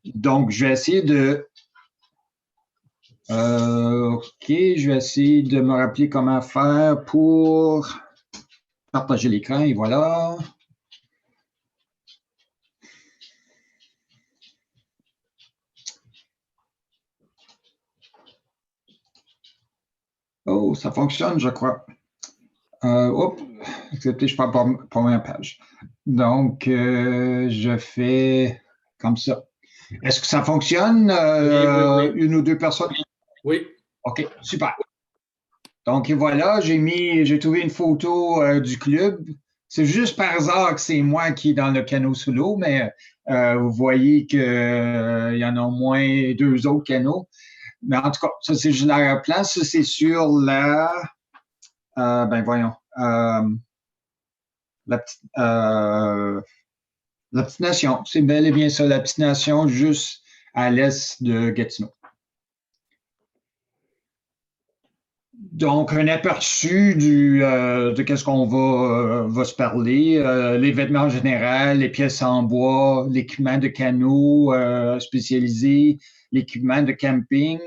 Donc, je vais essayer de... OK, je vais essayer de me rappeler comment faire pour partager l'écran, et voilà. Oh, ça fonctionne, je crois. Oups, acceptez, je pars pour ma page. Donc, je fais comme ça. Est-ce que ça fonctionne, Oui. une ou deux personnes? Oui. OK, super. Donc voilà, j'ai trouvé une photo du club. C'est juste par hasard que c'est moi qui est dans le canot sous l'eau, mais vous voyez qu'il y en a au moins deux autres canots. Mais en tout cas, ça c'est juste la place. Ça, c'est sur ben voyons, la petite, la petite nation. C'est bel et bien ça, la petite nation juste à l'est de Gatineau. Donc, un aperçu de qu'est-ce qu'on va se parler. Les vêtements en général, les pièces en bois, l'équipement de canot spécialisé, l'équipement de camping.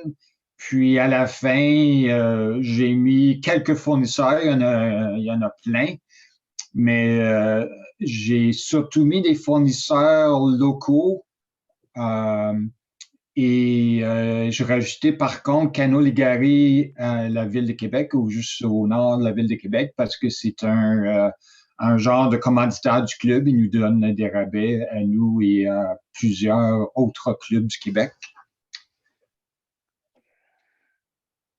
Puis à la fin, j'ai mis quelques fournisseurs, il y en a plein, mais j'ai surtout mis des fournisseurs locaux. Euh, et j'ai rajouté par contre Canot Légaré à la ville de Québec ou juste au nord de la ville de Québec parce que c'est un genre de commanditaire du club. Il nous donne des rabais à nous et à plusieurs autres clubs du Québec.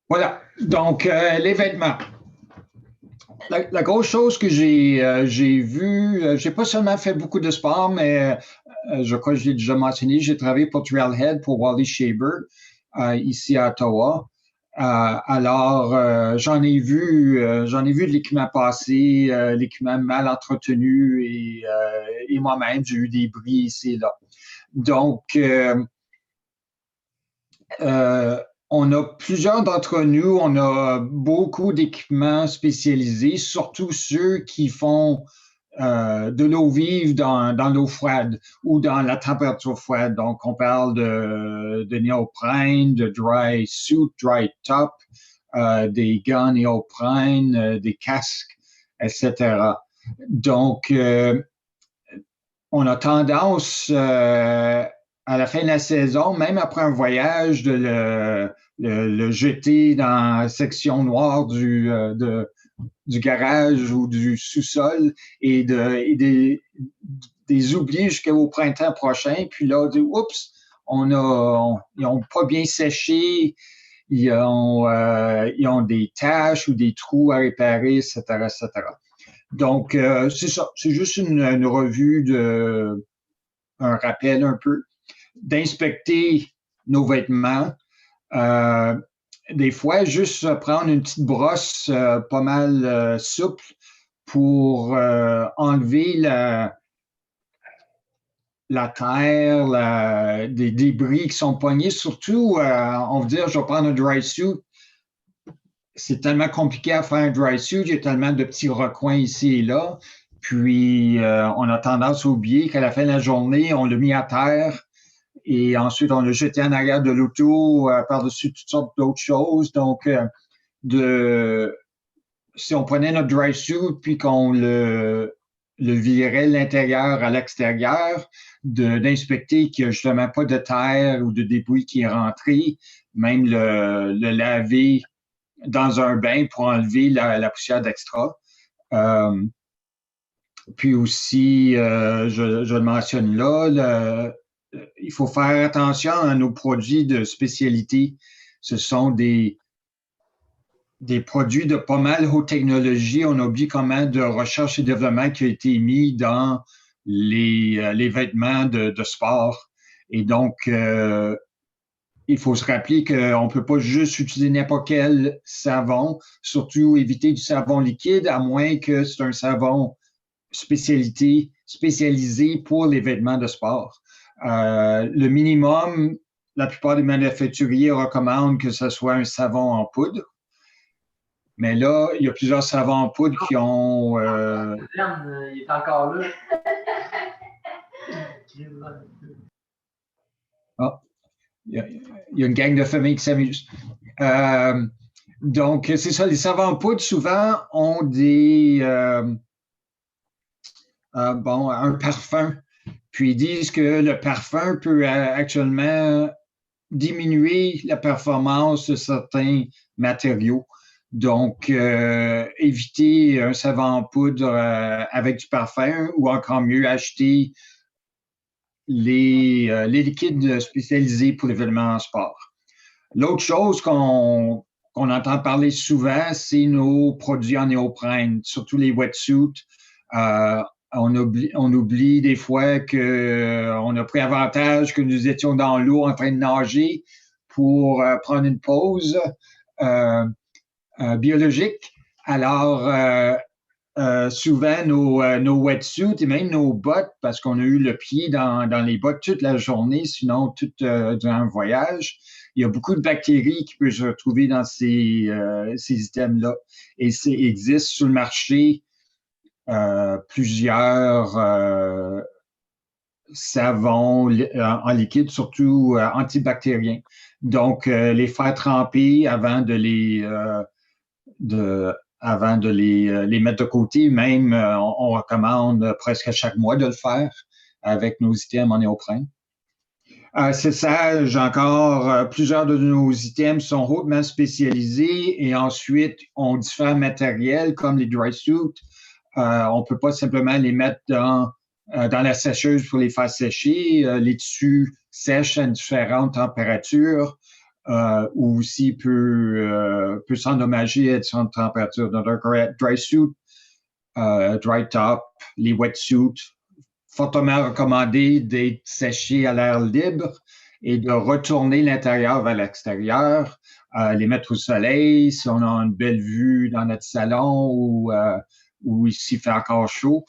Voilà. Donc, les vêtements. La grosse chose que j'ai vue, j'ai pas seulement fait beaucoup de sport, mais je crois que je l'ai déjà mentionné, j'ai travaillé pour Trailhead, pour Wally Shaber, ici à Ottawa. Alors, j'en ai vu de l'équipement passer, l'équipement mal entretenu et moi-même, j'ai eu des bris ici et là. Donc, on a plusieurs d'entre nous, on a beaucoup d'équipements spécialisés, surtout ceux qui font de l'eau vive dans l'eau froide ou dans la température froide. Donc, on parle de néoprène, de dry suit, dry top, des gants néoprène, des casques, etc. Donc, on a tendance à la fin de la saison, même après un voyage, de le jeter dans la section noire du garage ou du sous-sol des oublier jusqu'au printemps prochain. Puis là, on dit, oups, ils n'ont pas bien séché, ils ont des taches ou des trous à réparer, etc., etc. Donc, c'est ça. C'est juste une revue un rappel un peu, d'inspecter nos vêtements. Euh, des fois, juste prendre une petite brosse pas mal souple pour enlever la terre, des débris qui sont poignés. Surtout, on va dire, je vais prendre un dry suit. C'est tellement compliqué à faire un dry suit, il y a tellement de petits recoins ici et là. Puis, on a tendance à oublier qu'à la fin de la journée, on l'a mis à terre et ensuite, on l'a jeté en arrière de l'auto par-dessus toutes sortes d'autres choses. Donc, si on prenait notre dry suit puis qu'on le virait l'intérieur à l'extérieur, d'inspecter qu'il n'y a justement pas de terre ou de débris qui est rentré, même le laver dans un bain pour enlever la poussière d'extra. Euh, Puis aussi, je le mentionne là, il faut faire attention à nos produits de spécialité. Ce sont des produits de pas mal haute technologie. On oublie comment de recherche et développement qui a été mis dans les vêtements de sport. Et donc, il faut se rappeler qu'on ne peut pas juste utiliser n'importe quel savon, surtout éviter du savon liquide, à moins que c'est un savon spécialisé pour les vêtements de sport. Le minimum, la plupart des manufacturiers recommandent que ce soit un savon en poudre. Mais là, il y a plusieurs savons en poudre qui ont. Il est encore là. Ah, il y a une gang de familles qui s'amuse. Donc, c'est ça, les savants en poudre, souvent, ont bon, un parfum. Puis ils disent que le parfum peut actuellement diminuer la performance de certains matériaux. Donc, éviter un savon en poudre avec du parfum ou encore mieux, acheter les liquides spécialisés pour l'événement en sport. L'autre chose qu'on entend parler souvent, c'est nos produits en néoprène, surtout les wetsuits. Euh, on oublie des fois qu'on a pris avantage, que nous étions dans l'eau en train de nager pour prendre une pause euh, biologique. Alors, souvent, nos wetsuits et même nos bottes, parce qu'on a eu le pied dans les bottes toute la journée, sinon tout durant un voyage, il y a beaucoup de bactéries qui peuvent se retrouver dans ces items-là. Et il existe sur le marché plusieurs savons en liquide, surtout antibactériens. Donc, les faire tremper avant de les mettre de côté. Même, on recommande presque chaque mois de le faire avec nos items en néoprène. C'est ça, j'ai encore plusieurs de nos items sont hautement spécialisés et ensuite on différents matériels comme les dry suits. On ne peut pas simplement les mettre dans la sécheuse pour les faire sécher. Les tissus sèchent à différentes températures ou aussi peut s'endommager à différentes températures. Donc, un dry suit, dry top, les wetsuits, fortement recommandé d'être séchés à l'air libre et de retourner l'intérieur vers l'extérieur, les mettre au soleil si on a une belle vue dans notre salon ou ici il fait encore chaud.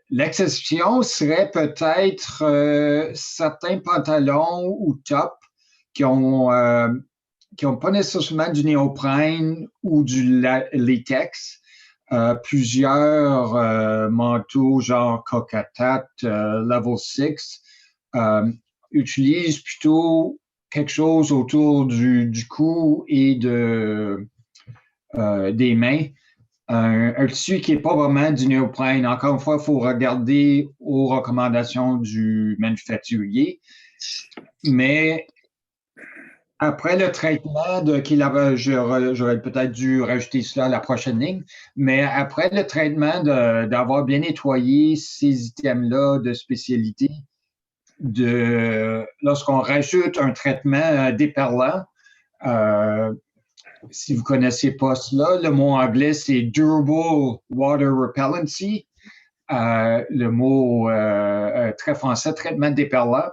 L'exception serait peut-être certains pantalons ou tops qui ont, qui n'ont pas nécessairement du néoprène ou du latex. Plusieurs manteaux genre Cocatat, Level 6 utilisent plutôt quelque chose autour du cou et des mains. Un tissu qui n'est pas vraiment du néoprène. Encore une fois, il faut regarder aux recommandations du manufacturier. Mais après le traitement j'aurais peut-être dû rajouter cela à la prochaine ligne, mais après le traitement d'avoir bien nettoyé ces items-là de spécialité, lorsqu'on rajoute un traitement déperlant, euh, si vous ne connaissez pas cela, le mot anglais, c'est Durable Water Repellency. Le mot très français, traitement déperlant.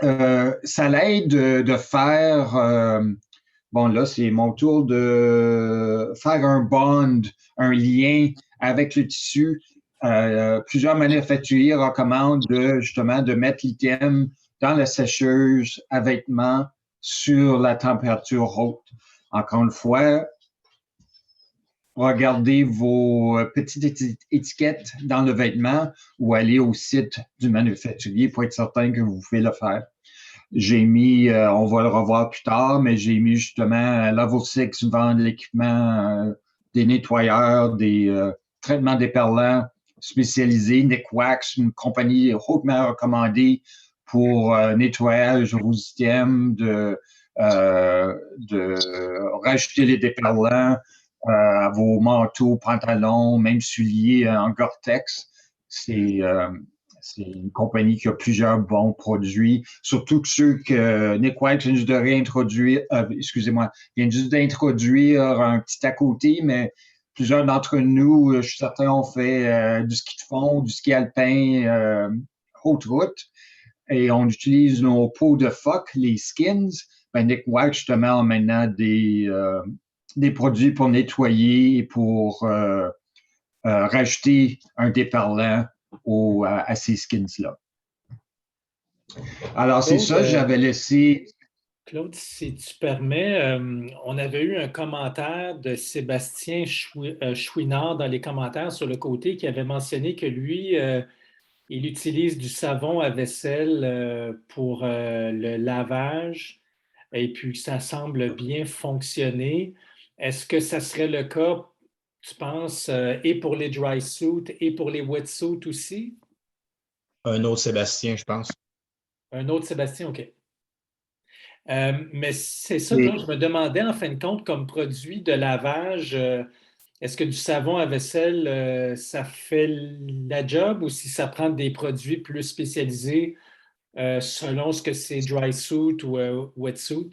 Ça l'aide de faire, bon là, c'est mon tour de faire un bond, un lien avec le tissu. Plusieurs manufacturiers recommandent justement de mettre l'item dans la sécheuse à vêtements sur la température haute. Encore une fois, regardez vos petites étiquettes dans le vêtement ou allez au site du manufacturier pour être certain que vous pouvez le faire. J'ai mis, on va le revoir plus tard, mais j'ai mis justement Level 6 vend de l'équipement, des nettoyeurs, des traitements déperlants spécialisés. Nickwax, une compagnie hautement recommandée pour nettoyage vos items, de rajouter les déperlants à vos manteaux, pantalons, même souliers en Gore-Tex. C'est une compagnie qui a plusieurs bons produits, surtout que ceux que Nick White vient juste de réintroduire, excusez-moi, vient juste d'introduire un petit à côté, mais plusieurs d'entre nous, je suis certain, ont fait du ski de fond, du ski alpin, haute route, et on utilise nos peaux de phoque, les skins. Ben, Nick White, justement, a maintenant des produits pour nettoyer et pour rajouter un déparlant à ces skins-là. Alors, c'est ça, j'avais laissé. Claude, si tu permets, on avait eu un commentaire de Sébastien Chouinard dans les commentaires sur le côté qui avait mentionné que lui, il utilise du savon à vaisselle pour le lavage et puis ça semble bien fonctionner. Est-ce que ça serait le cas, tu penses, et pour les dry suits et pour les wet suits aussi? Un autre Sébastien, je pense. Un autre Sébastien, OK. Mais c'est ça, Et Claude, je me demandais en fin de compte, comme produit de lavage, est-ce que du savon à vaisselle, ça fait la job ou si ça prend des produits plus spécialisés selon ce que c'est dry suit ou wet suit?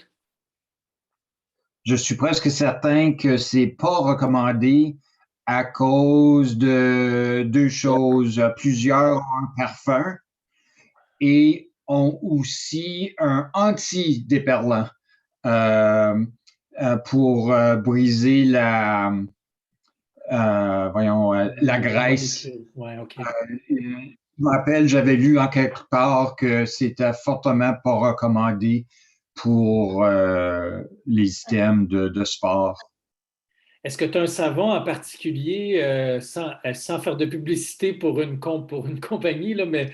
je suis presque certain que c'est pas recommandé à cause de deux choses. Plusieurs ont un parfum et ont aussi un anti-déperlant pour briser la Les graisse. molécules. Ouais, OK. Je me rappelle, j'avais lu en quelque part que c'était fortement pas recommandé pour les items de sport. Est-ce que tu as un savon en particulier, sans faire de publicité pour une compagnie, là, mais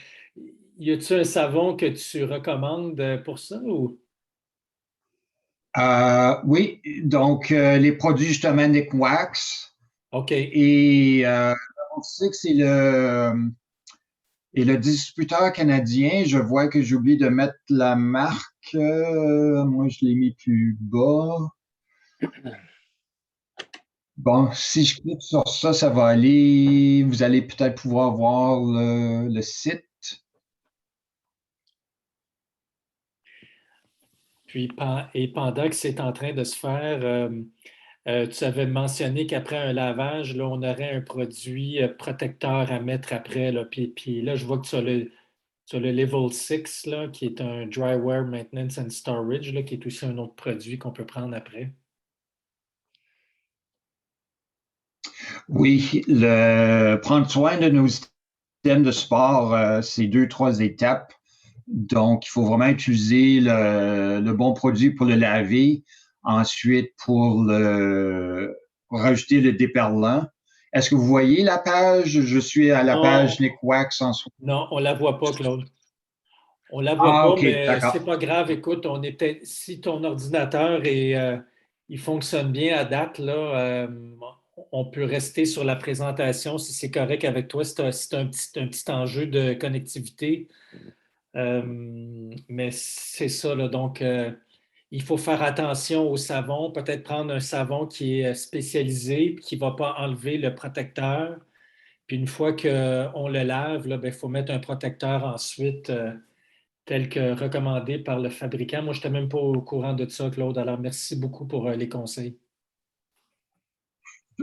y a-t-il un savon que tu recommandes pour ça? Ou... Oui, donc les produits justement Nick Wax OK. et on sait que c'est le distributeur canadien. Je vois que j'ai oublié de mettre la marque. Moi, je l'ai mis plus bas. Bon, si je clique sur ça, ça va aller. Vous allez peut-être pouvoir voir le site. Puis, et pendant que c'est en train de se faire, tu avais mentionné qu'après un lavage, là, on aurait un produit protecteur à mettre après. Là, puis là, je vois que tu as le Level 6, là, qui est un Dryware Maintenance and Storage, là, qui est aussi un autre produit qu'on peut prendre après. Oui, prendre soin de nos systèmes de sport, c'est deux, trois étapes. Donc, il faut vraiment utiliser le bon produit pour le laver. Ensuite, pour rajouter le déperlant. Est-ce que vous voyez la page? Je suis à la Non, page Nick Wax en soi. non, on ne la voit pas, Claude. On ne la voit Ah, pas, OK, mais c'est d'accord. pas grave. Écoute, on est peut-être si ton ordinateur il fonctionne bien à date, là, on peut rester sur la présentation si c'est correct avec toi. C'est un petit enjeu de connectivité. Mais c'est ça, là. Donc, il faut faire attention au savon, peut-être prendre un savon qui est spécialisé, qui ne va pas enlever le protecteur. Puis une fois qu'on le lave, là, ben, il faut mettre un protecteur ensuite, tel que recommandé par le fabricant. Moi, je n'étais même pas au courant de ça, Claude. Alors, merci beaucoup pour les conseils.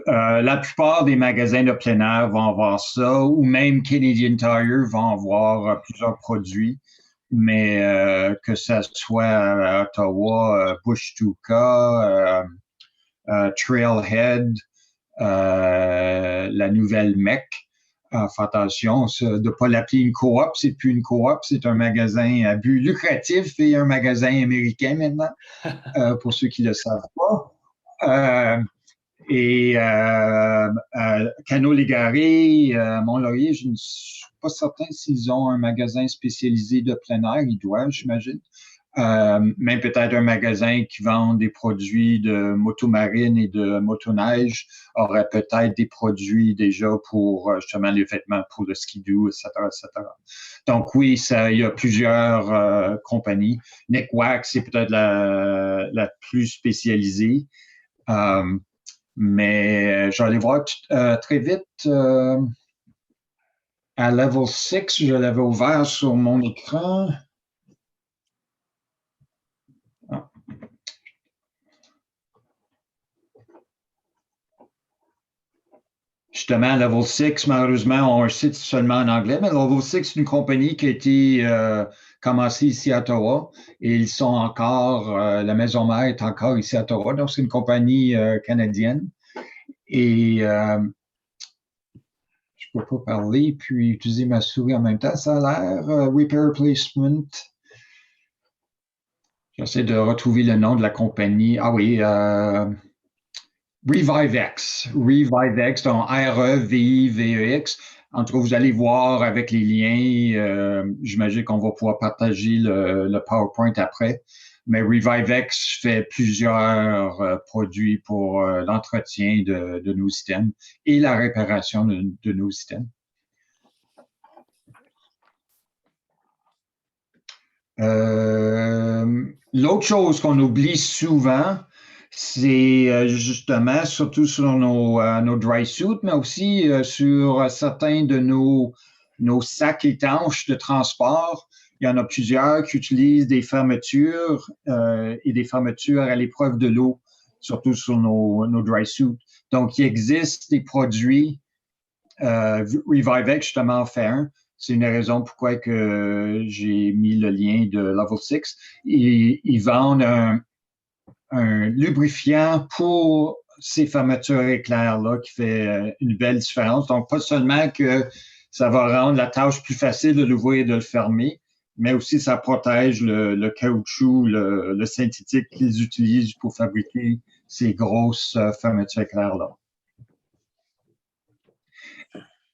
La plupart des magasins de plein air vont avoir ça, ou même Canadian Tire vont avoir plusieurs produits. Mais que ça soit à Ottawa, Bush Tuca, Trailhead, la nouvelle MEC. Fais attention de ne pas l'appeler une coop, c'est plus une coop, c'est un magasin à but lucratif et un magasin américain maintenant, pour ceux qui ne le savent pas. Et Canot Légaré, Mont-Laurier, je ne suis pas certain s'ils ont un magasin spécialisé de plein air, ils doivent, j'imagine. Même peut-être un magasin qui vend des produits de motomarine et de motoneige aurait peut-être des produits déjà pour justement les vêtements pour le skidoo, etc., etc. Donc oui, il y a plusieurs compagnies. Nick Wax, c'est peut-être la plus spécialisée. Mais j'allais voir très vite à Level 6, je l'avais ouvert sur mon écran. Ah. Justement, Level 6, malheureusement, ont un site seulement en anglais, mais Level 6, c'est une compagnie qui a été commencée ici à Ottawa et ils sont encore, la maison mère est encore ici à Ottawa, donc c'est une compagnie canadienne. Et je ne peux pas parler puis utiliser ma souris en même temps. Ça a l'air Repair Placement. J'essaie de retrouver le nom de la compagnie. Ah oui, ReviveX. ReviveX, donc R-E-V-I-V-E-X. En tout cas, vous allez voir avec les liens. J'imagine qu'on va pouvoir partager le PowerPoint après. Mais ReviveX fait plusieurs produits pour l'entretien de nos systèmes et la réparation de nos systèmes. L'autre chose qu'on oublie souvent, c'est justement, surtout sur nos dry suits, mais aussi sur certains de nos sacs étanches de transport. Il y en a plusieurs qui utilisent des fermetures et des fermetures à l'épreuve de l'eau, surtout sur nos dry suits. Donc, il existe des produits, ReviveX justement en fait un. C'est une raison pourquoi que j'ai mis le lien de Level 6. Ils vendent un lubrifiant pour ces fermetures éclairs-là qui fait une belle différence. Donc, pas seulement que ça va rendre la tâche plus facile de l'ouvrir et de le fermer, mais aussi ça protège le caoutchouc, le synthétique qu'ils utilisent pour fabriquer ces grosses fermetures éclairs-là.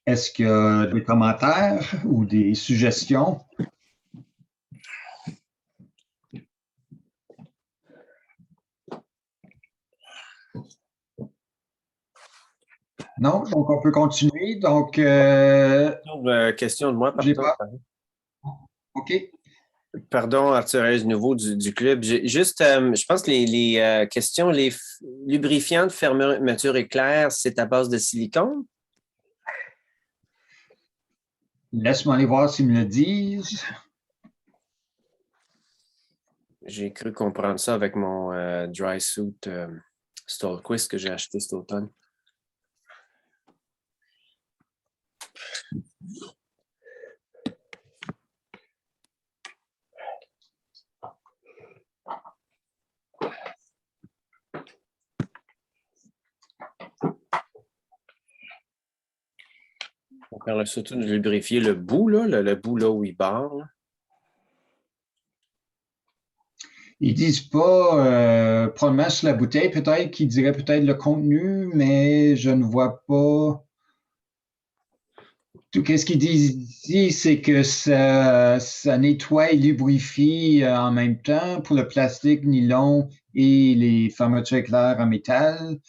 Est-ce qu'il y a des commentaires ou des suggestions? Non, donc on peut continuer. Donc, question de moi, pardon. OK. Pardon, Arthur Hayes, nouveau du club. Juste, je pense que les questions, les lubrifiants de fermeture éclair, c'est à base de silicone? Laisse-moi aller voir s'ils me le disent. J'ai cru comprendre ça avec mon dry suit Stolquist que j'ai acheté cet automne. On parle surtout de lubrifier le bout, là, le bout là où il barre. Là. Ils disent pas probablement sur la bouteille, peut-être qu'ils diraient peut-être le contenu, mais je ne vois pas. Tout ce qu'ils disent ici, c'est que ça nettoie et lubrifie en même temps pour le plastique, nylon et les fermetures éclairs en métal.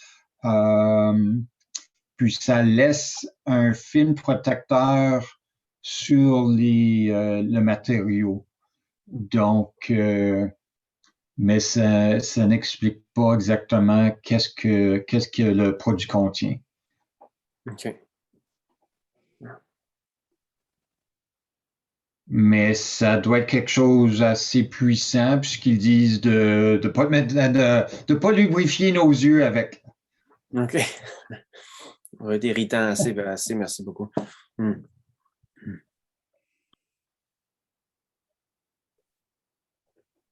Puis ça laisse un film protecteur sur le matériau. Donc, mais ça n'explique pas exactement qu'est-ce que le produit contient. OK. Mais ça doit être quelque chose assez puissant puisqu'ils disent de pas mettre de pas lubrifier nos yeux avec. OK. Ça va être irritant assez, merci beaucoup.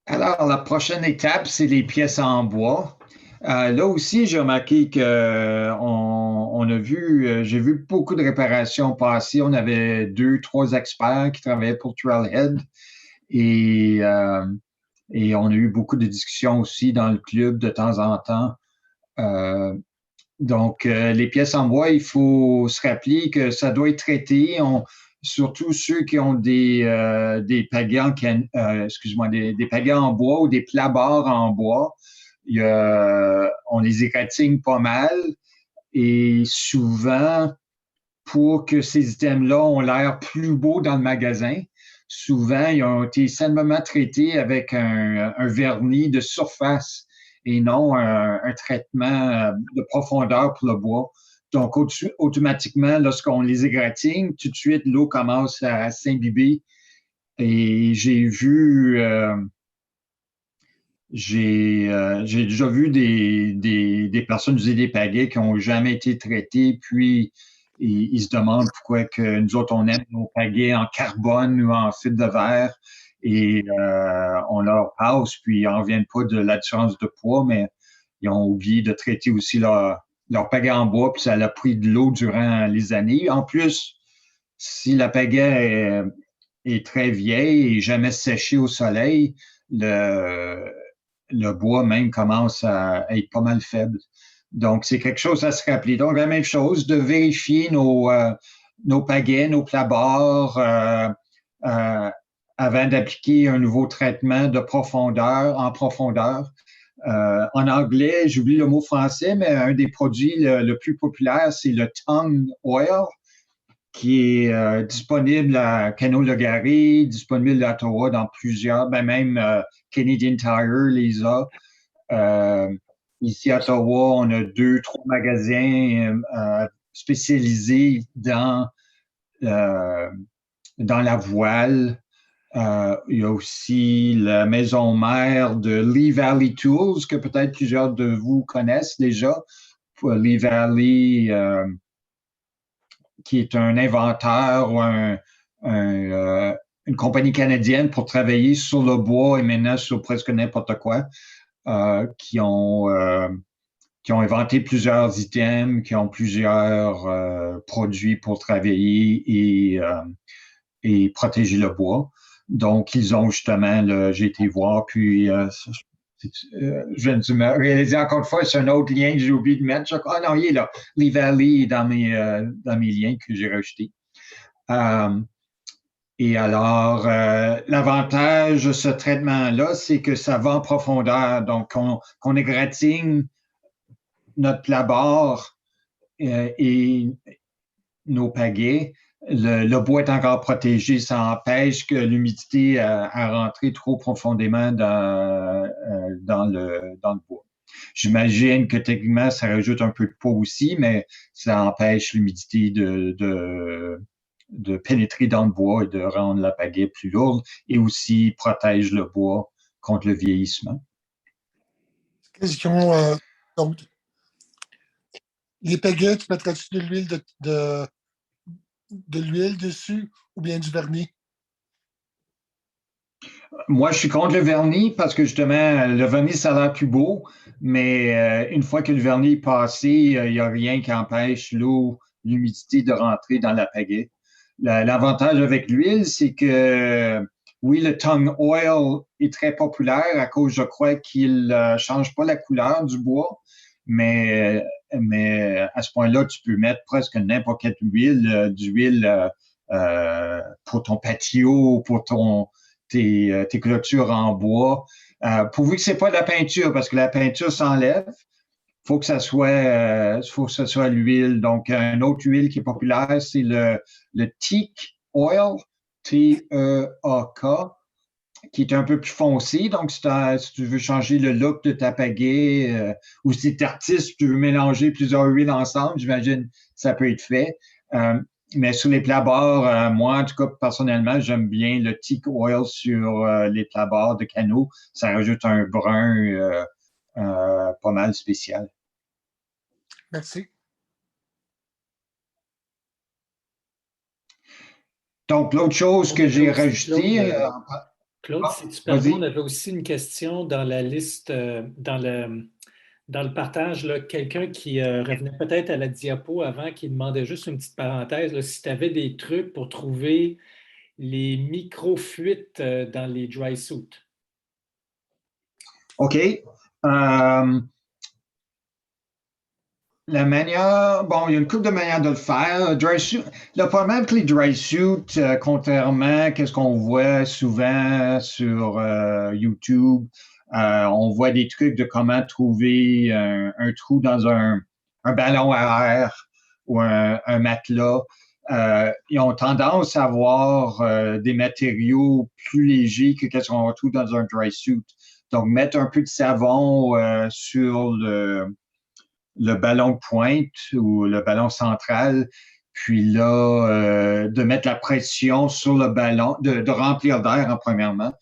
Alors, la prochaine étape, c'est les pièces en bois. Là aussi, j'ai remarqué que on a vu, j'ai vu beaucoup de réparations passer. On avait 2-3 experts qui travaillaient pour Trailhead et on a eu beaucoup de discussions aussi dans le club de temps en temps. Donc, les pièces en bois, il faut se rappeler que ça doit être traité. Surtout ceux qui ont des pagaies des pagaies en bois ou des plats-barres en bois. On les égratigne pas mal et souvent, pour que ces items-là ont l'air plus beaux dans le magasin, souvent, ils ont été simplement traités avec un vernis de surface et non un traitement de profondeur pour le bois. Donc, automatiquement, lorsqu'on les égratigne, tout de suite, l'eau commence à s'imbiber. Et j'ai déjà vu des personnes utiliser des pagaies qui n'ont jamais été traitées, puis ils se demandent pourquoi que nous autres, on aime nos pagaies en carbone ou en fibre de verre. Et on leur passe, puis ils n'en reviennent pas de la différence de poids, mais ils ont oublié de traiter aussi leur pagaie en bois, puis ça a pris de l'eau durant les années. En plus, si la pagaie est très vieille et jamais séchée au soleil, le bois même commence à être pas mal faible. Donc, c'est quelque chose à se rappeler. Donc, la même chose, de vérifier nos pagaies, nos plats-bords, avant d'appliquer un nouveau traitement de profondeur, en profondeur. En anglais, j'oublie le mot français, mais un des produits le plus populaire, c'est le tongue oil, qui est disponible à Canot-le-Garry, disponible à Ottawa dans plusieurs, ben même Canadian Tire les a. Ici à Ottawa, on a 2-3 magasins spécialisés dans la voile. Il y a aussi la maison mère de Lee Valley Tools, que peut-être plusieurs de vous connaissent déjà. Lee Valley, qui est un inventeur ou une compagnie canadienne pour travailler sur le bois et maintenant sur presque n'importe quoi, qui ont inventé plusieurs items, qui ont plusieurs produits pour travailler et protéger le bois. Donc, ils ont justement, j'ai été voir, puis je viens de me réaliser encore une fois, c'est un autre lien que j'ai oublié de mettre. Ah non, il est là. Lee Valley est dans mes liens que j'ai rajoutés. Et alors, l'avantage de ce traitement-là, c'est que ça va en profondeur. Donc, qu'on égratigne notre plat-bord et nos pagaies, le bois est encore protégé. Ça empêche que l'humidité à rentrer trop profondément dans le bois. J'imagine que techniquement, ça rajoute un peu de poids aussi, mais ça empêche l'humidité de pénétrer dans le bois et de rendre la pagaie plus lourde et aussi protège le bois contre le vieillissement. Question, donc, les pagaies, tu mettrais-tu de l'huile de l'huile dessus ou bien du vernis? Moi, je suis contre le vernis parce que justement, le vernis, ça a l'air plus beau, mais une fois que le vernis est passé, il n'y a rien qui empêche l'eau, l'humidité de rentrer dans la pagaie. L'avantage avec l'huile, c'est que oui, le tongue oil est très populaire à cause, je crois, qu'il ne change pas la couleur du bois, mais à ce point-là, tu peux mettre presque n'importe quelle huile, d'huile pour ton patio, pour tes clôtures en bois. Pourvu que ce n'est pas de la peinture, parce que la peinture s'enlève, faut que ça soit l'huile. Donc, une autre huile qui est populaire, c'est le teak oil, T-E-A-K, qui est un peu plus foncé. Donc, si tu veux changer le look de ta pagaie, ou si tu es artiste, tu veux mélanger plusieurs huiles ensemble, j'imagine que ça peut être fait. Mais sur les plats-bords, moi, en tout cas, personnellement, j'aime bien le teak oil sur les plats-bords de Canot. Ça rajoute un brun pas mal spécial. Merci. Donc, l'autre chose que j'ai rajoutée... Claude, si tu permets, on avait aussi une question dans la liste, dans le partage, quelqu'un qui revenait peut-être à la diapo avant, qui demandait juste une petite parenthèse, là, si tu avais des trucs pour trouver les micro-fuites dans les dry suits. OK. La manière, bon, il y a une couple de manières de le faire. Dry suit, le problème avec les dry suits, contrairement à ce qu'on voit souvent sur YouTube, on voit des trucs de comment trouver un trou dans un ballon à air ou un matelas. Ils ont tendance à avoir des matériaux plus légers que ce qu'on retrouve dans un dry suit. Donc, mettre un peu de savon sur le ballon de pointe ou le ballon central, puis là, de mettre la pression sur le ballon, de remplir d'air en premièrement,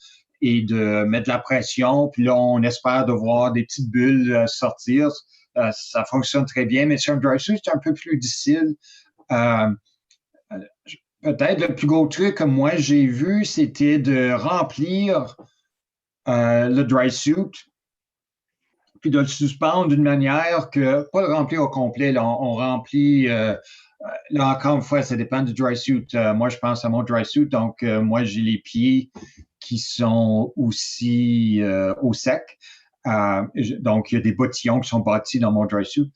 et de mettre la pression, puis là, on espère de voir des petites bulles sortir. Ça fonctionne très bien, mais sur un dry suit, c'est un peu plus difficile. Peut-être le plus gros truc que moi j'ai vu, c'était de remplir le dry suit, puis de le suspendre d'une manière que, pas le remplir au complet, là, on remplit, là encore une fois, ça dépend du dry suit. Moi, je pense à mon dry suit, donc moi, j'ai les pieds qui sont aussi au sec. Donc, il y a des bottillons qui sont bâtis dans mon dry suit.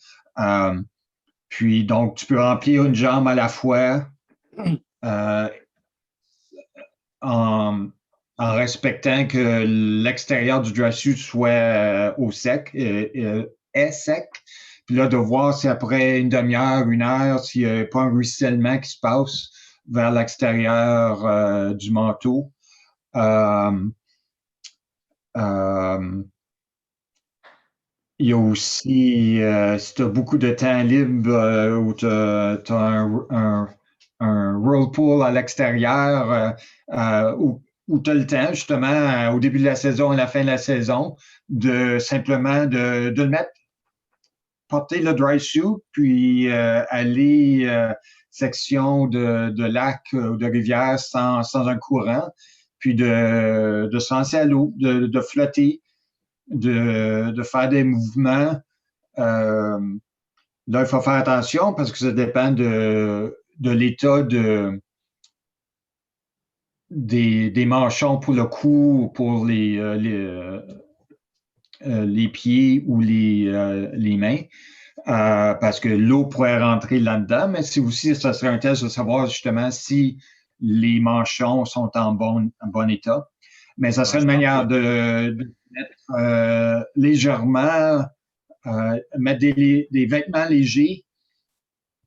Puis, donc, tu peux remplir une jambe à la fois euh, en, en respectant que l'extérieur du dry suit soit au sec, est sec. Puis là, de voir si après une demi-heure, une heure, s'il n'y a pas un ruissellement qui se passe vers l'extérieur du manteau. Il y a aussi, si tu as beaucoup de temps libre ou tu as un whirlpool à l'extérieur où tu as le temps, justement, au début de la saison, à la fin de la saison, de simplement de le mettre, porter le dry suit, puis aller section de lac ou de rivière sans un courant, puis de se lancer à l'eau, de flotter, de faire des mouvements. Là, il faut faire attention parce que ça dépend de l'état des manchons pour le cou, pour les pieds ou les mains. Parce que l'eau pourrait rentrer là-dedans, mais c'est aussi, ça serait un test de savoir justement si les manchons sont en bon état. Mais ça serait une manière de mettre légèrement, mettre des vêtements légers.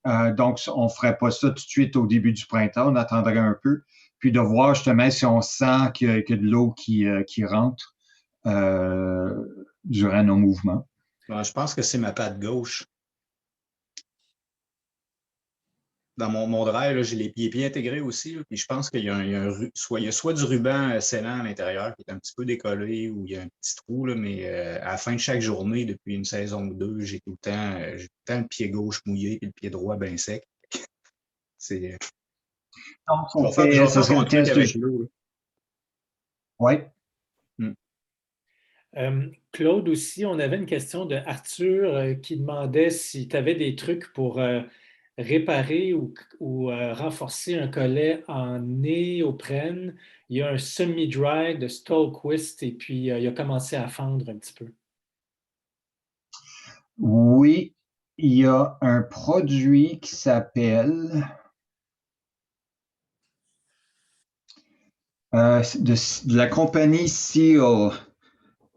Donc, on ne ferait pas ça tout de suite au début du printemps, on attendrait un peu, puis de voir justement si on sent qu'il y a de l'eau qui rentre durant nos mouvements. Bon, je pense que c'est ma patte gauche. Dans mon drive, j'ai les pieds intégrés aussi. Là, puis je pense qu'il y a, soit du ruban scellant à l'intérieur qui est un petit peu décollé ou il y a un petit trou, là, mais à la fin de chaque journée, depuis une saison ou deux, j'ai tout le temps le pied gauche mouillé et le pied droit bien sec. C'est. Donc, ça serait un test avec l'eau. Oui. Claude aussi, on avait une question de Arthur qui demandait si tu avais des trucs pour réparer ou renforcer un collet en néoprène. Il y a un semi-dry de Stolquist et puis il a commencé à fendre un petit peu. Oui, il y a un produit qui s'appelle de la compagnie Seal.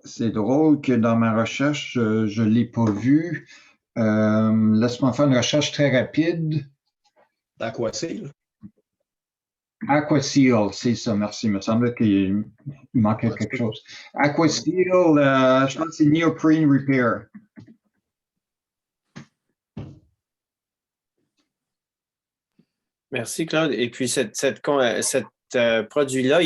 C'est drôle que dans ma recherche, je ne l'ai pas vu. Laisse-moi faire une recherche très rapide. Aquaseal. Aquaseal, c'est ça, merci. Il me semblait qu'il manquait quelque chose. Aquaseal, je pense que c'est Neoprene Repair. Merci, Claude. Et puis, cette produit-là,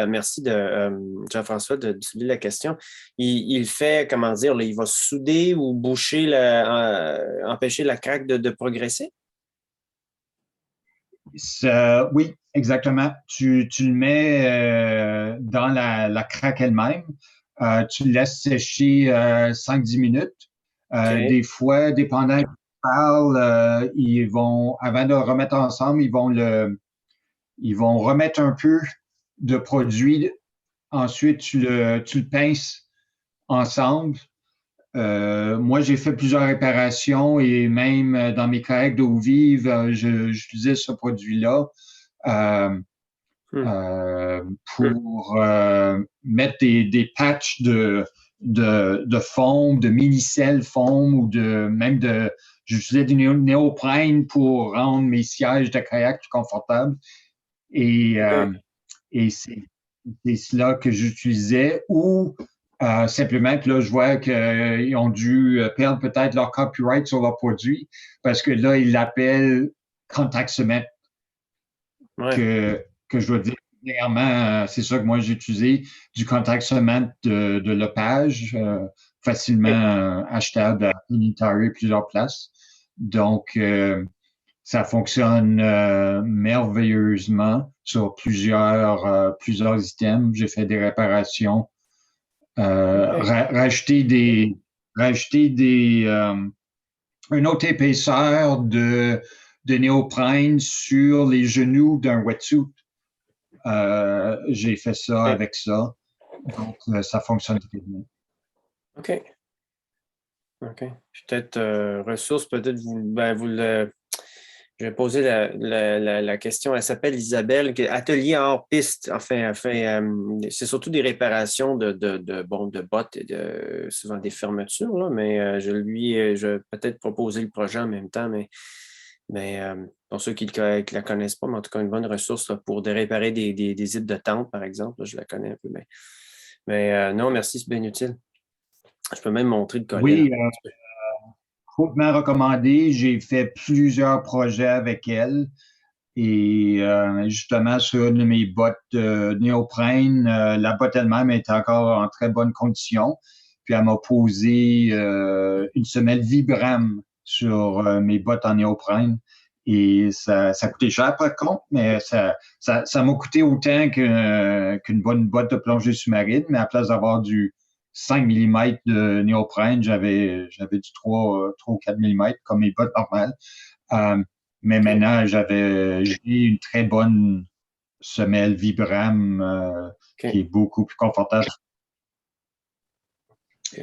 merci de Jean-François de soulever la question. Il fait, comment dire, là, il va souder ou boucher, empêcher la craque de progresser? Oui, exactement. Tu le mets dans la craque elle-même. Tu le laisses sécher 5-10 minutes. Okay. Des fois, dépendant qui parle, ils vont, avant de le remettre ensemble, ils vont remettre un peu de produit. Ensuite, tu le pinces ensemble. Moi, j'ai fait plusieurs réparations et même dans mes corrects d'eau vive, j'utilisais ce produit-là pour mettre des patchs de foam, de mini-sel foam ou j'utilisais du néoprène pour rendre mes sièges de kayak plus confortables. Et c'est cela que j'utilisais ou simplement que là, je vois qu'ils ont dû perdre peut-être leur copyright sur leur produit parce que là, ils l'appellent contact cement. Que je dois dire clairement, c'est ça que moi j'ai utilisé, du contact cement de Lepage, facilement achetable à Unitary plusieurs places. Donc, ça fonctionne merveilleusement sur plusieurs items. J'ai fait des réparations. Rajouter une autre épaisseur de néoprène sur les genoux d'un wetsuit. J'ai fait ça avec ça. Donc, ça fonctionne très bien. OK. Peut-être ressources, peut-être Je vais poser la question. Elle s'appelle Isabelle. Atelier hors piste. Enfin, c'est surtout des réparations de bottes et souvent des fermetures, là, mais je vais peut-être proposer le projet en même temps, mais pour ceux qui ne la connaissent pas, mais en tout cas, une bonne ressource là, pour réparer des zips de tente, par exemple. Là, je la connais un peu, mais non, merci, c'est bien utile. Je peux même montrer le collet. Oui, hautement recommandé. J'ai fait plusieurs projets avec elle. Et justement, sur une de mes bottes de néoprène, la botte elle-même est encore en très bonne condition. Puis elle m'a posé une semelle Vibram sur mes bottes en néoprène. Et ça coûtait cher par contre, mais ça m'a coûté autant qu'une bonne botte de plongée sous-marine, mais à la place d'avoir du 5 mm de néoprène, j'avais du 3 ou 4 mm comme mes bottes normales. Mais maintenant, j'ai une très bonne semelle Vibram OK. qui est beaucoup plus confortable. OK.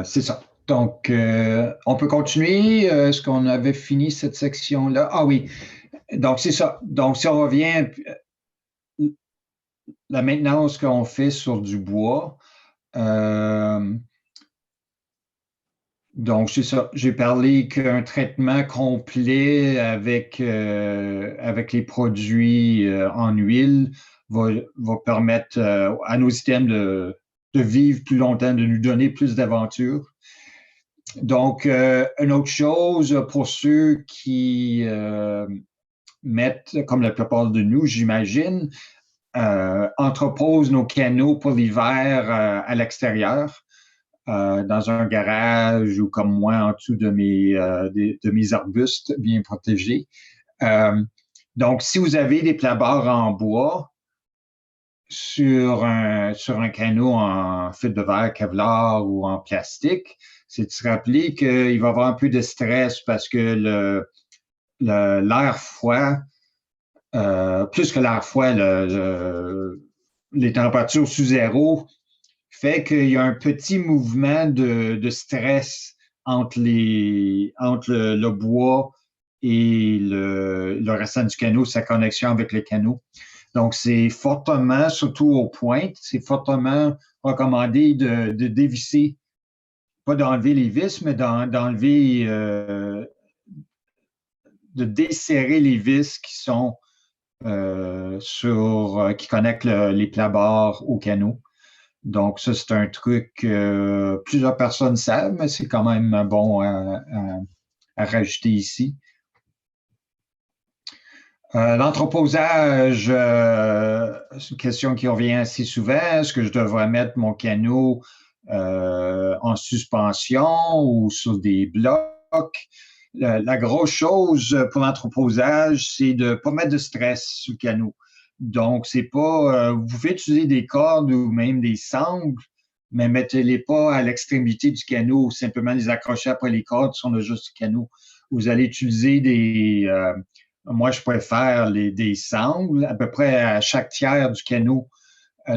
C'est ça. Donc, on peut continuer. Est-ce qu'on avait fini cette section-là? Ah oui. Donc, c'est ça. Donc, si on revient, la maintenance qu'on fait sur du bois, donc, c'est ça. J'ai parlé qu'un traitement complet avec les produits en huile va permettre à nos items de vivre plus longtemps, de nous donner plus d'aventures. Donc, une autre chose pour ceux qui mettent, comme la plupart de nous, j'imagine, entreposent nos canaux pour l'hiver à l'extérieur. Dans un garage ou comme moi en dessous de mes arbustes bien protégés. Donc, si vous avez des plabards en bois sur un canot en fibre de verre, Kevlar ou en plastique, c'est de se rappeler qu'il va y avoir un peu de stress parce que l'air froid, plus que l'air froid, les températures sous zéro, fait qu'il y a un petit mouvement de stress entre le bois et le restant du canot, sa connexion avec le canot. Donc, c'est fortement, surtout aux pointes, c'est fortement recommandé de dévisser, pas d'enlever les vis, mais d'enlever, de desserrer les vis qui sont qui connectent les plabards au canot. Donc, ça, c'est un truc que plusieurs personnes savent, mais c'est quand même bon à rajouter ici. L'entreposage, c'est une question qui revient assez souvent. Est-ce que je devrais mettre mon canot en suspension ou sur des blocs? La grosse chose pour l'entreposage, c'est de ne pas mettre de stress sur le canot. Donc, c'est pas. Vous pouvez utiliser des cordes ou même des sangles, mais mettez-les pas à l'extrémité du canot, ou simplement les accrocher après les cordes si on a juste le canot. Vous allez utiliser moi, je préfère des sangles à peu près à chaque tiers du canot.